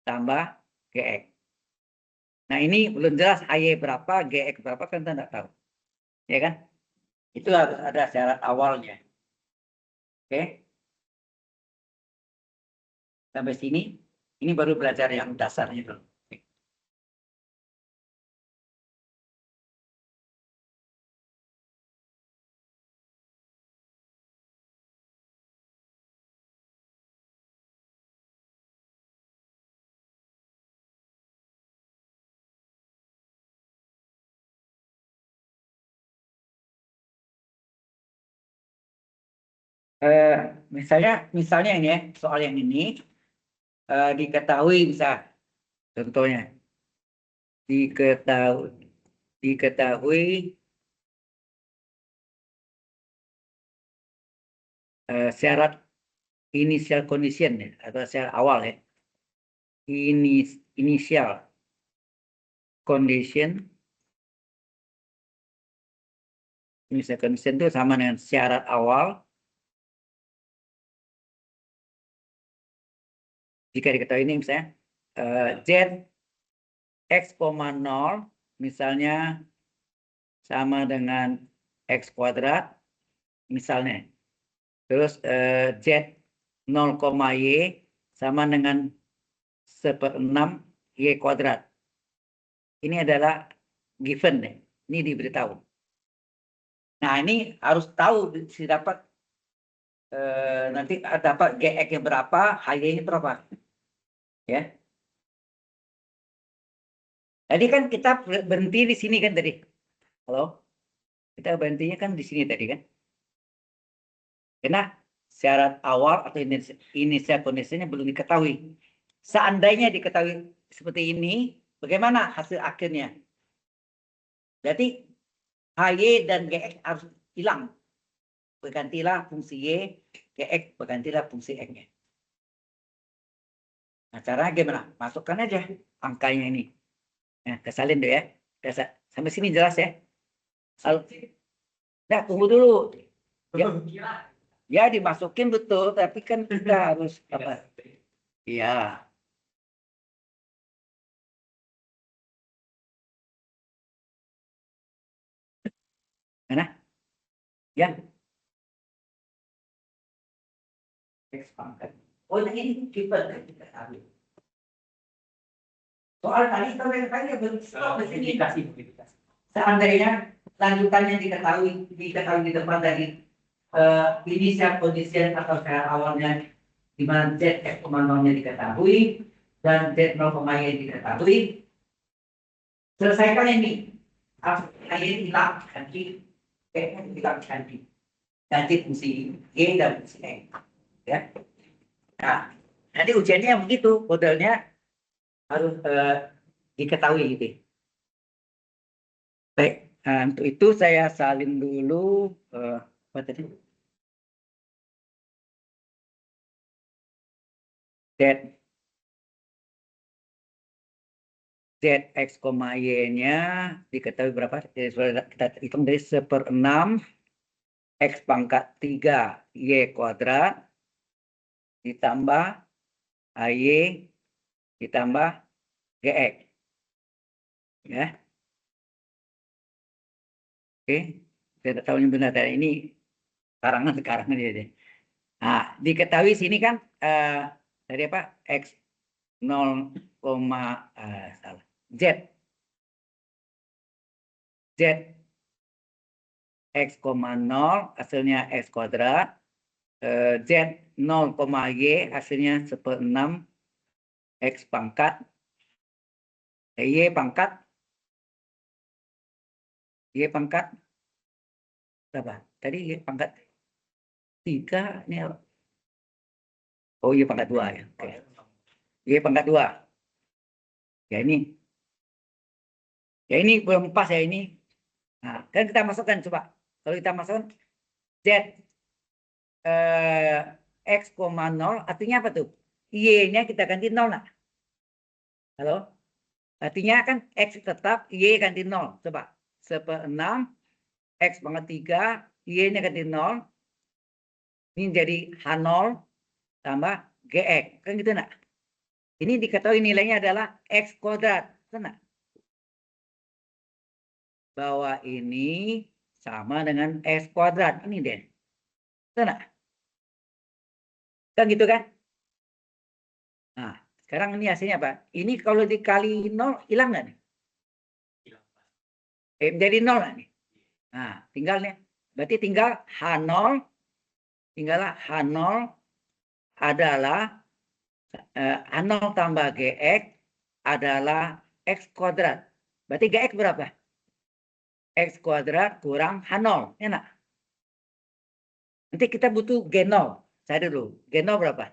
tambah GX. Nah ini belum jelas HY berapa, GX berapa kan kita tidak tahu. Ya kan? Itu harus ada syarat awalnya. Oke. Sampai sini. Ini baru belajar yang dasarnya dulu. Misalnya ini ya, soal yang ini diketahui bisa contohnya diketahui syarat initial condition ya, atau syarat awal ya. Initial condition itu sama dengan syarat awal jika diketahui ini misalnya Z X, 0 misalnya sama dengan X kuadrat misalnya. Terus Z 0, Y sama dengan 1/6 Y kuadrat. Ini adalah given deh. Ini diberitahu. Nah ini harus tahu dapat nanti dapat GX-nya berapa, HY-nya berapa. Ya. Tadi kan kita berhenti di sini kan tadi. Halo? Kita berhentinya kan di sini tadi kan. Karena syarat awal atau initial condition-nya belum diketahui. Seandainya diketahui seperti ini, bagaimana hasil akhirnya? Berarti HY dan GX harus hilang. Bergantilah fungsi Y, GX bergantilah fungsi X-nya. Nah, caranya gimana? Masukkan aja angkanya ini. Nah, kesalin dulu ya. Sampai sini jelas ya. Nah, tunggu dulu. Ya, dimasukin betul, tapi kan kita harus apa? Iya. Mana? Ya. X pangkat. Oh, ini kita tahu. Soal tadi sampai tadi belum Modifikasi. seandainya lanjutannya diketahui di depan dari inisial kondisian atau syarat awalnya di mana Z X, nya diketahui dan Z 0, diketahui. Selesaikan ini. Y hilang ganti X hilang ganti fungsi Y dan fungsi X. Ya. Nah, nanti ujiannya begitu, modelnya harus diketahui gitu. Baik, untuk itu saya salin dulu apa tadi? Zx, Y-nya diketahui berapa? Jadi kita hitung dari 1/6 X pangkat 3 Y kuadrat ditambah AY ditambah GX. Ya. Oke, saya tidak tahu ini benar dari ini karangan dia. Nah, diketahui sini kan dari apa? X 0, salah. Z X, 0 hasilnya X kuadrat. Z 0, Y hasilnya 1/6 X pangkat Y pangkat berapa? Tadi Y pangkat 3 ini apa? Oh, Y pangkat 2 ya. Oke. Y pangkat 2. Ya ini. Ya ini belum pas ya ini. Nah, kan kita masukkan coba. Kalau kita masukkan Z X, 0 artinya apa tuh? Y-nya kita ganti 0 nah. Halo? Artinya kan X tetap, Y ganti 0. Coba. 1/6 X pangkat 3, Y-nya ganti 0. Ini jadi H0 tambah GX. Kan gitu nak? Ini diketahui nilainya adalah X kuadrat. Benar? Bahwa ini sama dengan X kuadrat. Ini deh. Benar? Kan gitu kan? Nah, sekarang ini hasilnya apa? Ini kalau dikali 0, hilang nggak nih? Jadi 0 nggak nih? Nah, tinggal nih. Berarti tinggal H0. Tinggallah H0 adalah H0 tambah GX adalah X kuadrat. Berarti GX berapa? X kuadrat kurang H0. Enak. Nanti kita butuh G0. Saya dulu. G0 berapa?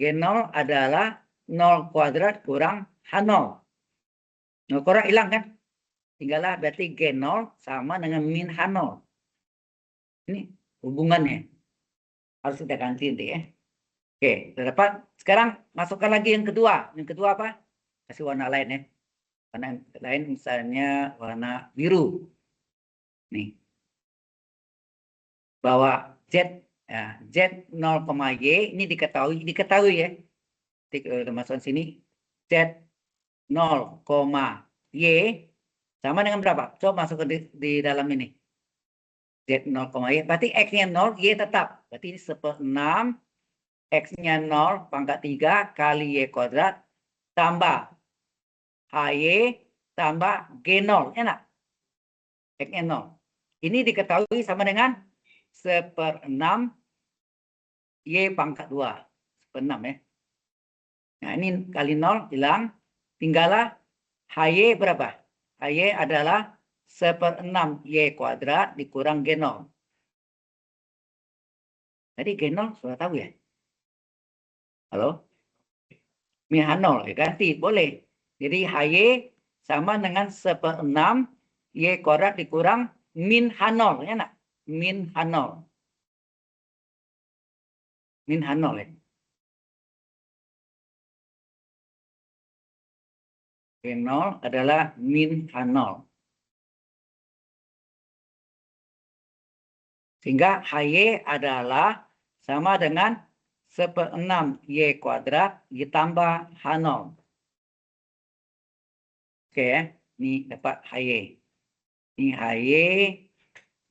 G0 adalah 0 kuadrat kurang H0. 0 kuadrat hilang kan? Tinggallah berarti G0 sama dengan min H0. Ini hubungannya. Harus kita ganti nanti ya. Oke, sudah dapat. Sekarang masukkan lagi yang kedua. Yang kedua apa? Kasih warna lain ya. Warna lain misalnya warna biru. Nih. Bahwa Z 0, Y ini diketahui ya. Masukkan sini. Z 0, Y sama dengan berapa? Coba masukkan di dalam ini. Z 0, Y. Berarti X-nya 0, Y tetap. Berarti ini 1/6 X-nya 0 pangkat 3 kali Y kuadrat tambah HY tambah G0. Enak. X-nya 0. Ini diketahui sama dengan 1/6 Y pangkat 2. 1/6 ya. Nah ini kali 0 hilang. Tinggallah HY berapa? HY adalah 1/6 Y kuadrat dikurang G0. Tadi G0 sudah tahu ya? Halo? Min H0 ya ganti. Boleh. Jadi HY sama dengan 1/6 Y kuadrat dikurang min H0. Ya nak? Min H0. Min H0 ya. G0 adalah min H0. Sehingga HY adalah sama dengan 1/6 Y kuadrat ditambah H0. Oke ya. Ini dapat HY. Ini HY.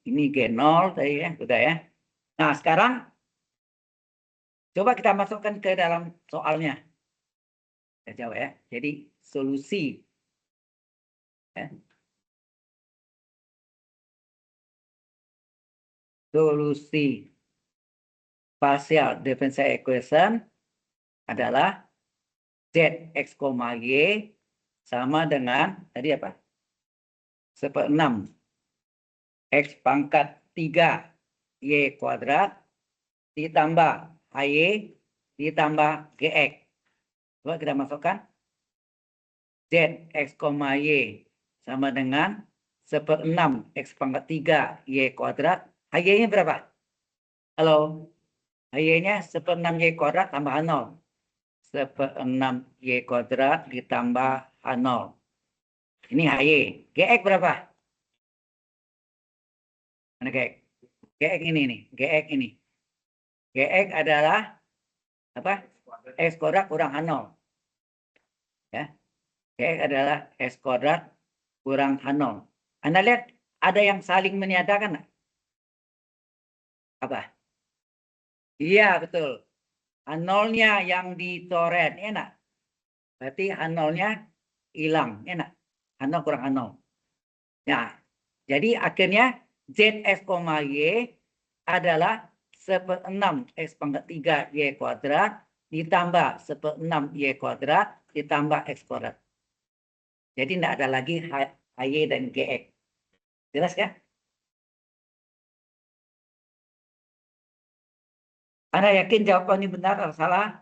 Ini G0 tadi ya. Sudah ya. Nah sekarang coba kita masukkan ke dalam soalnya. Kita jawab ya. Jadi solusi. Ya. solusi partial differential equation adalah Zx, Y sama dengan tadi apa? 1/6 X pangkat 3 Y kuadrat ditambah HY ditambah GX. Coba kita masukkan. Zx, Y sama dengan 1/6 X pangkat 3 Y kuadrat. HY-nya berapa? Halo? HY-nya 1/6 Y kuadrat tambah 0. 1/6 Y kuadrat ditambah 0. Ini HY. GX berapa? Mana GX? GX ini nih. GX ini. GX adalah apa? X kuadrat kurang 0. Ya. GX adalah X kuadrat kurang 0. Anda lihat ada yang saling meniadakan? Apa? Iya, betul. Nolnya yang dicoret, enak. Berarti nolnya hilang, enak. Nol kurang 0. Nah, jadi akhirnya Zx, Y adalah 1/6 X pangkat 3 Y kuadrat ditambah 1/6 Y kuadrat ditambah X kuadrat. Jadi tidak ada lagi HY dan GX. Jelas kan? Anda yakin jawaban ini benar atau salah?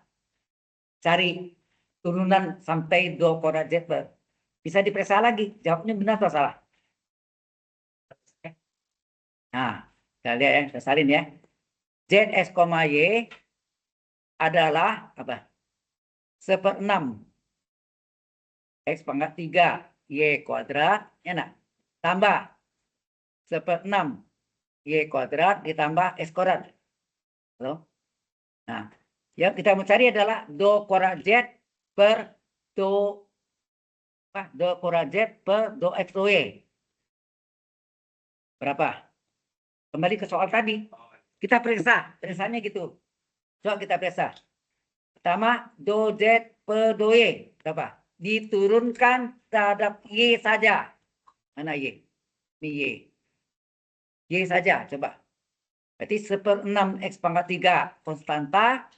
Cari turunan sampai 2 kuadrat Z. Bisa diperiksa lagi. Jawabnya benar atau salah? Nah, kita lihat yang saya salin ya. Zx, Y adalah apa? 1/6 X pangkat 3 Y kuadrat. Enak. Tambah 1/6 Y kuadrat ditambah X kuadrat. Halo? Nah, yang kita mau cari adalah do kuadrat Z per do kuadrat Z per do X do Y. Berapa? Kembali ke soal tadi. Kita periksa. Periksanya gitu. Coba kita periksa. Pertama, do Z per do Y. Berapa? Diturunkan terhadap Y saja. Mana Y? Ini Y. Y saja. Coba. Berarti 1/6 X pangkat 3 konstanta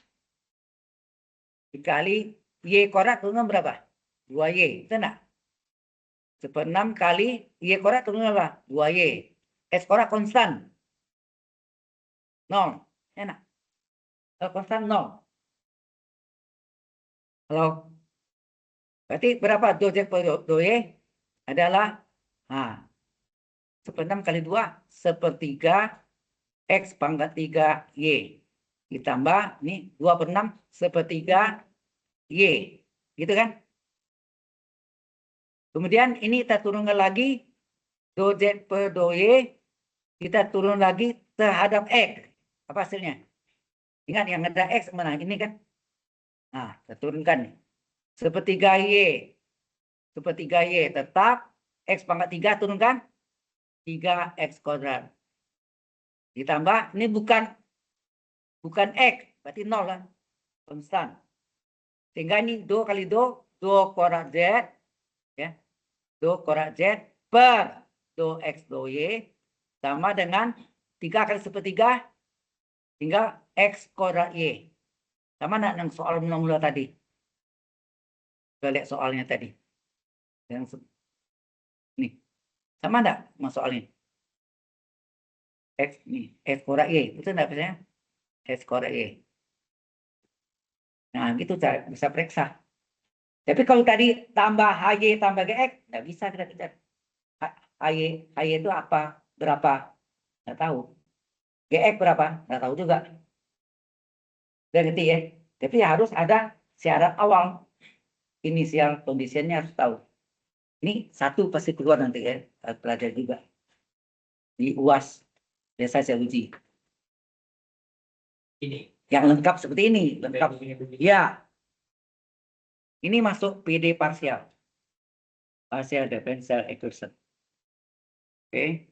dikali Y kuadrat turun berapa? 2Y. Itu enggak? 1/6 kali Y kuadrat turun berapa? 2Y. X kuadrat konstan. 0. Enak. Konstan 0. Halo? Berarti berapa do Z per do Y? Adalah 1/6 kali 2, 1/3 X pangkat 3 Y. Ditambah, ini 2/6, 1/3 Y. Gitu kan? Kemudian ini kita turunkan lagi, do Z per do Y, kita turun lagi terhadap X. Apa hasilnya? Ingat yang ada X mana? Ini kan? Nah, kita turunkan nih. 1/3 Y. 1/3 Y tetap. X pangkat 3 turunkan. 3X kuadrat. Ditambah, ini bukan X. Berarti 0 kan? Konstan. Sehingga ini do kali do kuadrat Z. Ya. Do kuadrat Z per do X do Y. Sama dengan 3 kali 1/3. Tinggal X kuadrat Y. Sama enggak dengan soal mula-mula tadi? Kita lihat soalnya tadi. Yang ini. Sama enggak sama soalnya? X nih, X kuadrat Y. Itu enggak biasanya? X kuadrat Y. Nah, gitu cara bisa periksa. Tapi kalau tadi tambah HY tambah GX, enggak bisa kita kejar. HY itu apa? Berapa? Enggak tahu. GX berapa? Enggak tahu juga. Udah ngerti ya? Tapi harus ada syarat awal. Inisial conditionnya harus tahu. Ini satu pasti keluar nanti ya. Pelajari juga. Di UAS. Biasa saya uji. Ini. Yang lengkap seperti ini. Lengkap. Ya. Ini masuk PD parsial. Partial differential equation. Oke.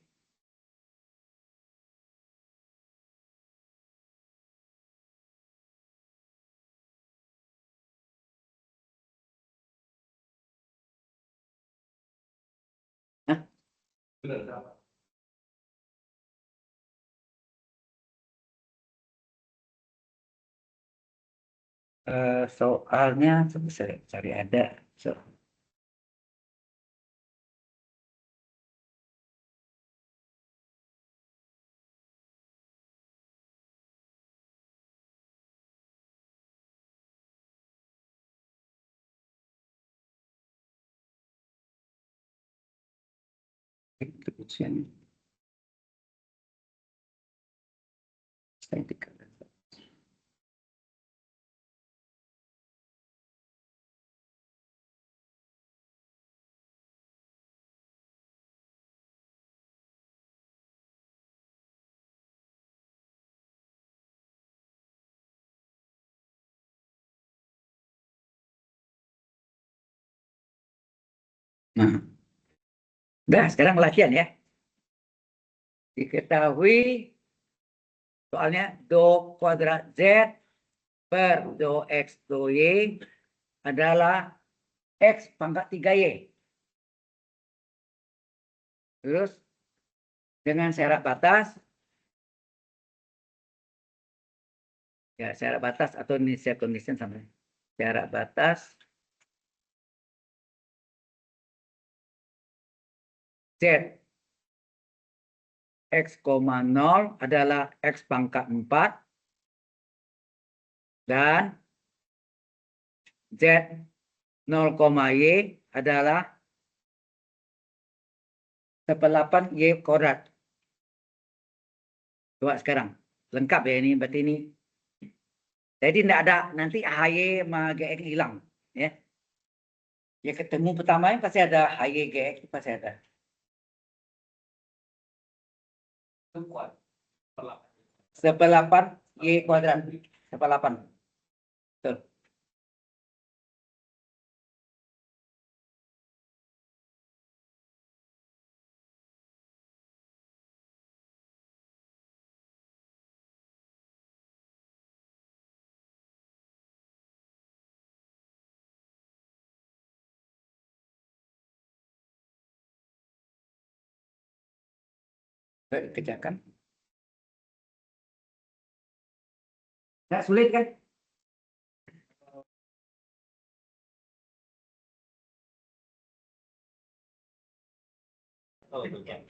Benar. Soalnya saya cari ada. Nah, udah sekarang latihan ya. Diketahui soalnya do kuadrat Z per do X do Y adalah X pangkat 3Y. Terus dengan syarat batas, ya syarat batas atau initial condition sampai syarat batas Z X, 0 adalah X pangkat 4 dan Z 0, Y adalah 1/8 Y kuadrat. Coba sekarang lengkap ya ini, berarti ini. Jadi tidak ada nanti HY sama GX hilang ya. Ya ketemu pertama pasti ada HY GX pasti ada. 1/8 Y kuadrat. 1/8. Betul. Kerjakan. Nggak sulit kan?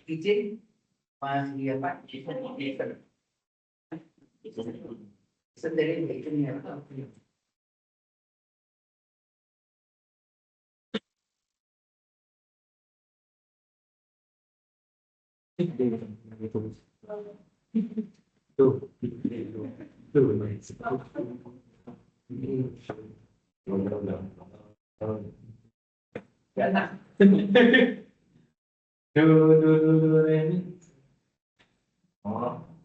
Izin masih apa? Sendiri izinnya. Oh,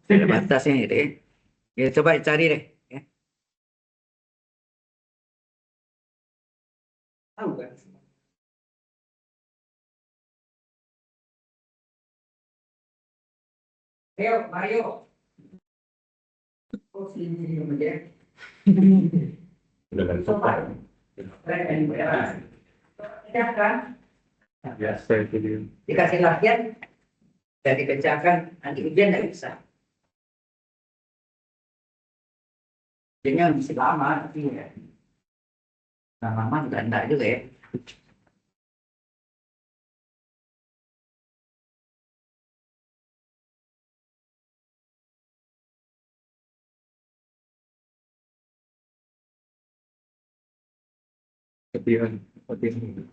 ada batasnya ini. Ya coba cari deh. Ya. Tahu kan? Ayo, Mario. Oh, sini aja. Udah kan sopan. Ya kan? Biasa itu dia. Dikasih latihan, dan dikerjakan, nanti ujian nggak bisa. Ujiannya masih lama, tapi ya. Lama juga enggak juga ya. Latihan, latihan.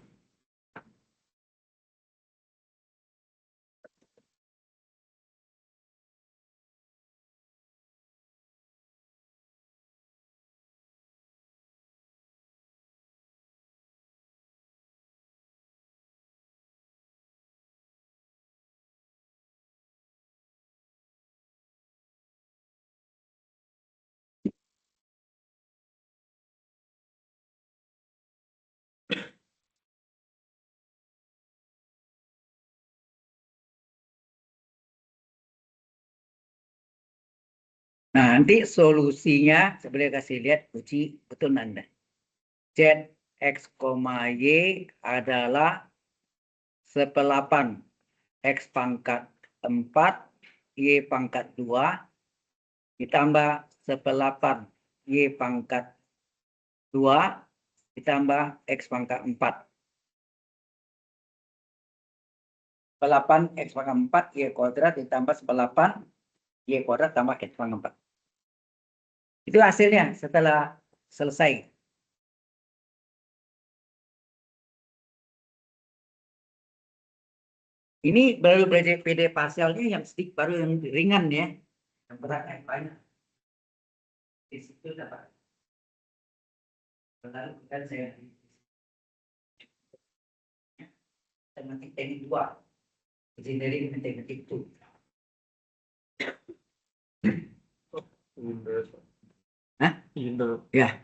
Nah, nanti solusinya sebenarnya kasih lihat uji betul Anda. Z X, Y adalah 1/8 X pangkat 4 Y pangkat 2 ditambah 1/8 Y pangkat 2 ditambah X pangkat 4. 8 X pangkat 4 Y kuadrat ditambah 8 Y kuadrat tambah X pangkat 4. Itu hasilnya setelah selesai. Ini baru PD parsialnya yang sedikit, baru yang ringan ya. Yang berat yang banyak. Di situ dapat. Lalu kan saya matematik teknik 2. Engineering matematik 2. Windows. Hah? Windows. Ya.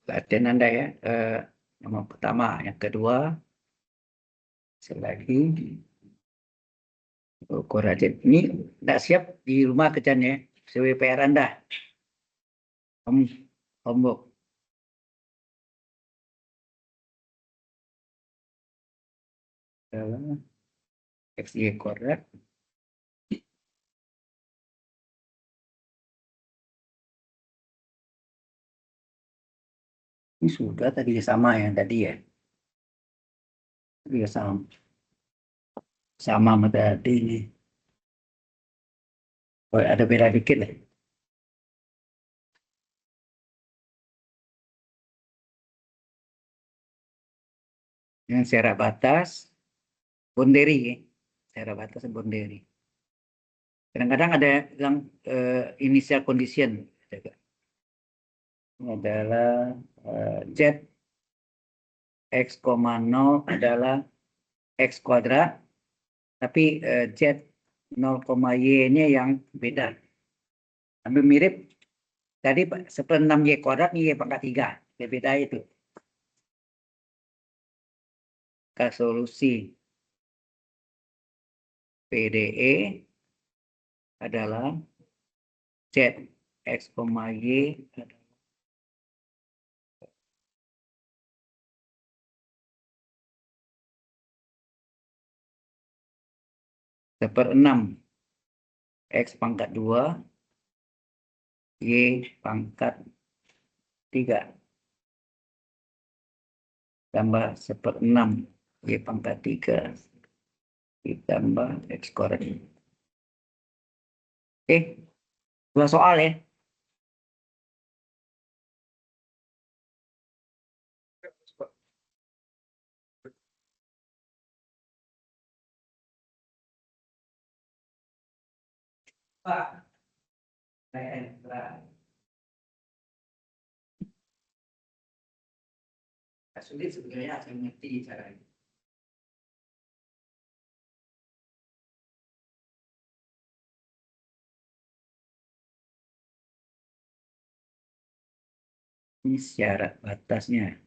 Latihan Anda ya. Nomor pertama, yang kedua. Selagi Korajin ini tidak siap di rumah kerjanya, sesuai PR Anda. Homework. XY kuadrat. Ini sudah tadi sama yang tadi ya. Iya sama. Sama sama tadi ini. Oh, ada beda dikit lah. Yang jarak batas boundary ya. Jarak batas boundary. Kadang-kadang ada yang initial condition. Ini adalah Z X, 0 adalah X kuadrat. Tapi Z 0,Y-nya yang beda. Hampir mirip. Tadi 1/6 Y kuadrat, ini Y pangkat 3. Beda itu. Ke solusi PDE adalah Z X, Y 1/6 X pangkat 2 Y pangkat 3 tambah 1/6 Y pangkat 3 ditambah X kuadrat. Oke, 2 soal ya. Pak, sulit sebenarnya saya mengerti caranya. Ini syarat batasnya.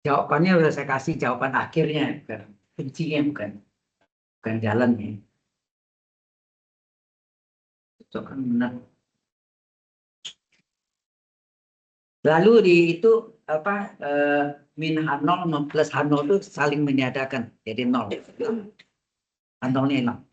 Jawabannya udah saya kasih jawaban akhirnya, bukan kuncinya, bukan jalannya. Itu kan benar. Lalu di itu apa min H0 plus H0 itu saling meniadakan, jadi 0. H0-nya hilang.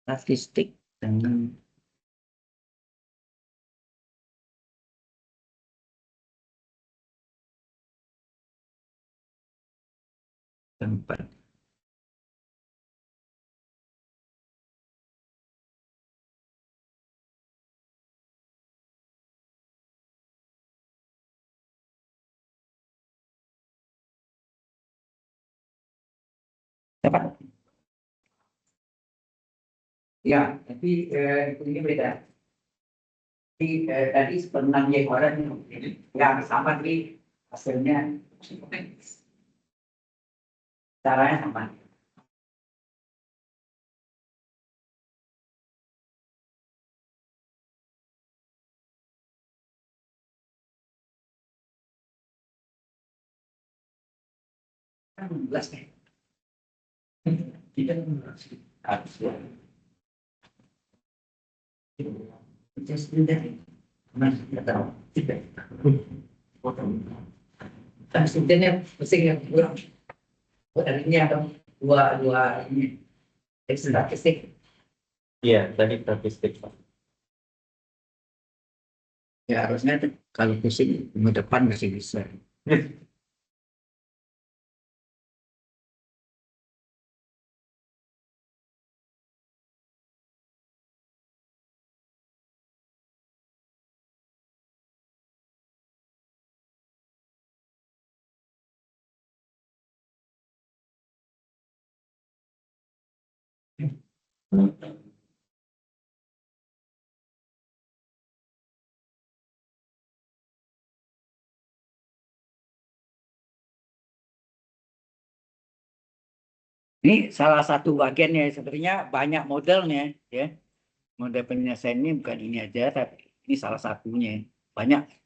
Statistik dengan tempat. Dapat? Ya, tapi ini beda. Jadi tadi 1/6 Y kuadrat yang sama di hasilnya caranya sama. Kan 16 nih. Tidak harus ya. Just tidak. Masih tidak tahu. Tidak. Subjeknya mesin yang kurang. Buat hari ini atau dua ini statistik. Iya, tadi statistik, Pak. Ya harusnya kalau pusing minggu depan masih bisa. Ini salah satu bagiannya, sebenarnya banyak modelnya ya. Model penyelesaian ini bukan ini aja, tapi ini salah satunya. Banyak.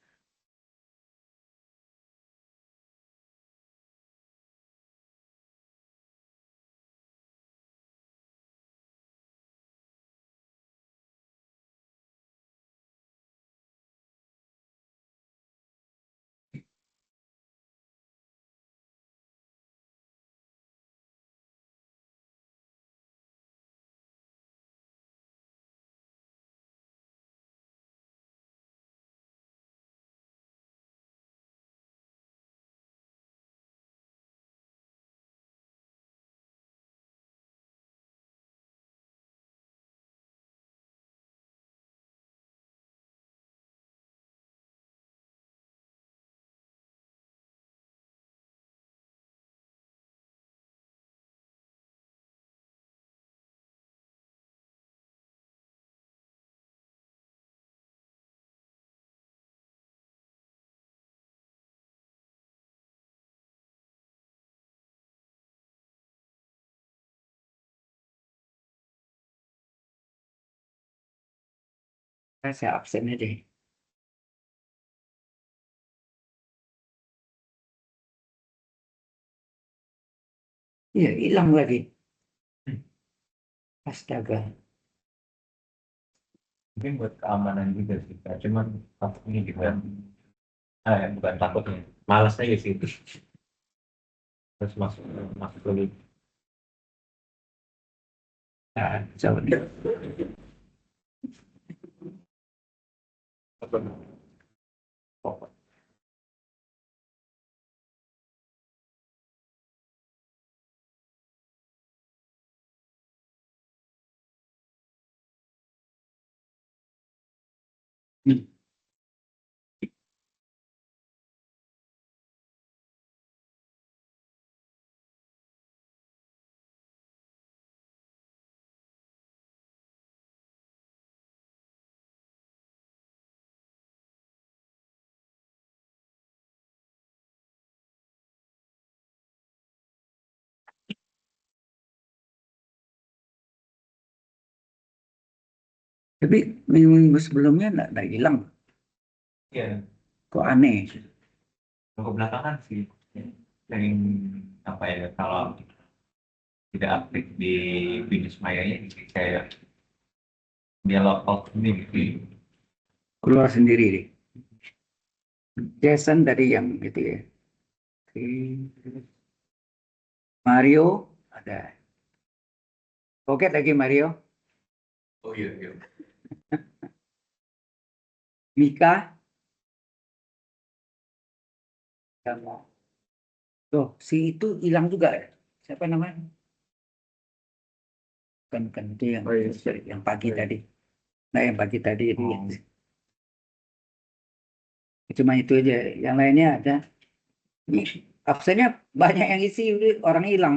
Saya absen aja. Iya, hilang lagi. Astaga. Mungkin buat keamanan juga sih, Kak. Cuman takutnya juga, bukan takutnya, malas aja sih itu. Terus masuk masuk dulu. Nah, coba. Hmm. Tapi minggu sebelumnya enggak hilang. Iya, Kok aneh? untuk belakangan sih. Sering apa ya, kalau tidak aktif di Binus Maya ini kayak dia logout ini gitu. Keluar sendiri deh. Jason tadi yang gitu ya. Oke. Mario ada. Oke lagi Mario. Oh iya, iya. Mika. Sama. Tuh, si itu hilang juga. Siapa namanya? Kan itu yang pagi tadi. Nah, yang pagi tadi itu. Cuma itu aja. Yang lainnya ada. Ini absennya banyak yang isi, orang hilang.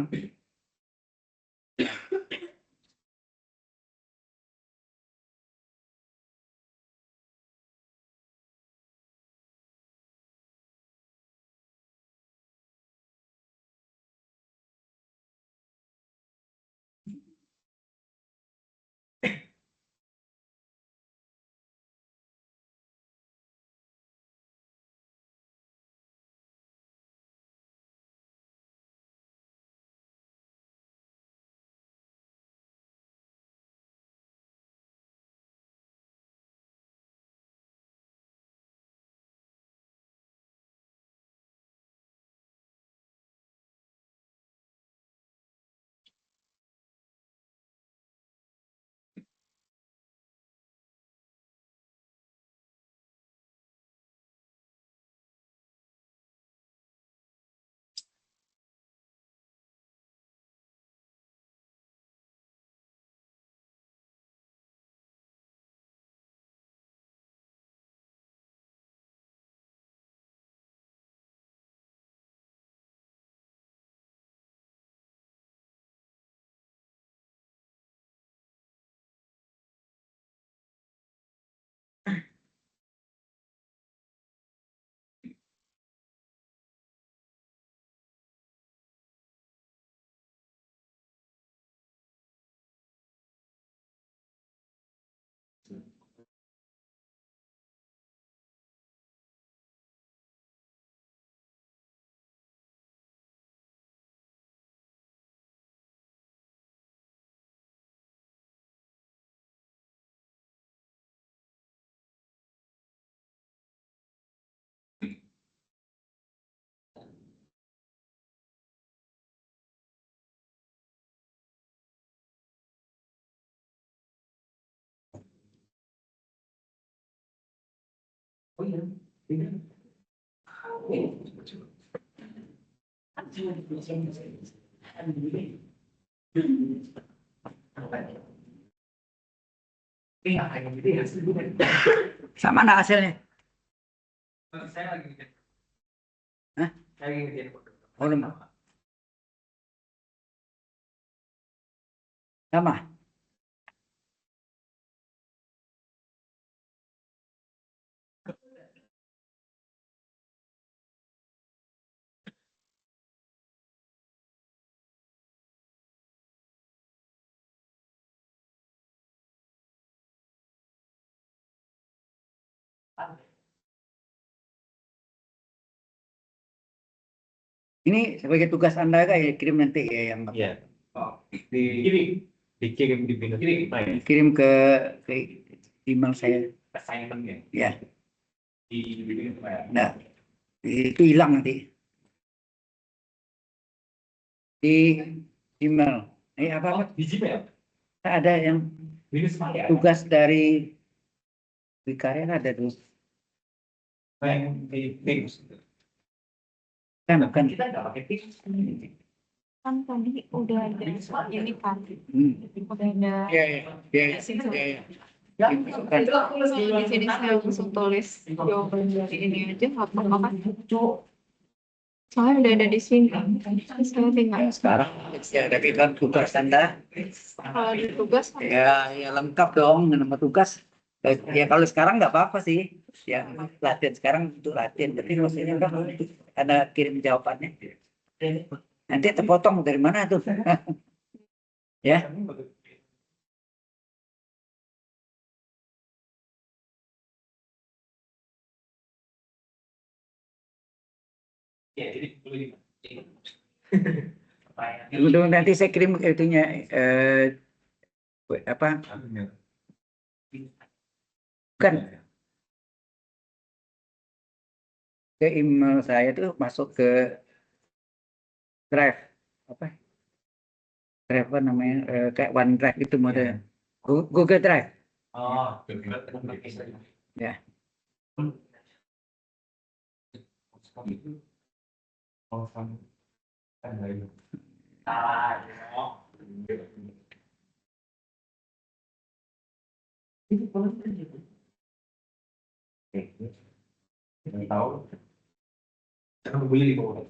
Oh iya. Ini. Sama nggak hasilnya? Saya lagi mikir. Hah? Saya lagi mikir. Oh, belum. Sama. Ini sebagai tugas Anda kak ya kirim nanti ya yang Iya. Oh, Di, ini dikirim di Binus Maya. kirim ke email saya assignment ya ya. di bikin ya. Nah, itu hilang nanti di email. Apa Oh, di Gmail. ada yang Binus Maya. tugas dari Wikarya ada tuh. Yang di Binus. Kan Kita nggak pakai Teams. Kan tadi udah ada ini kan, udah ada ya ya ya ya ya. di sini saya langsung tulis jawaban dari ini aja nggak apa-apa kan? Soalnya udah ada di sini, terus saya tinggal Sekarang ya tapi kan tugas Anda kalau ada tugas ya lengkap dong nama tugas. Ya kalau sekarang nggak apa-apa sih. Ya latihan sekarang untuk latihan. Tapi maksudnya kan Anda kirim jawabannya. Nanti terpotong dari mana tuh? Ya. Ya, jadi Udah nanti saya kirim itunya apa? Bukan ke email saya tuh masuk ke Drive apa? Drive apa namanya? Kayak OneDrive itu model Google Drive. oh Ya. salah Tahu. Kan beli di bawah.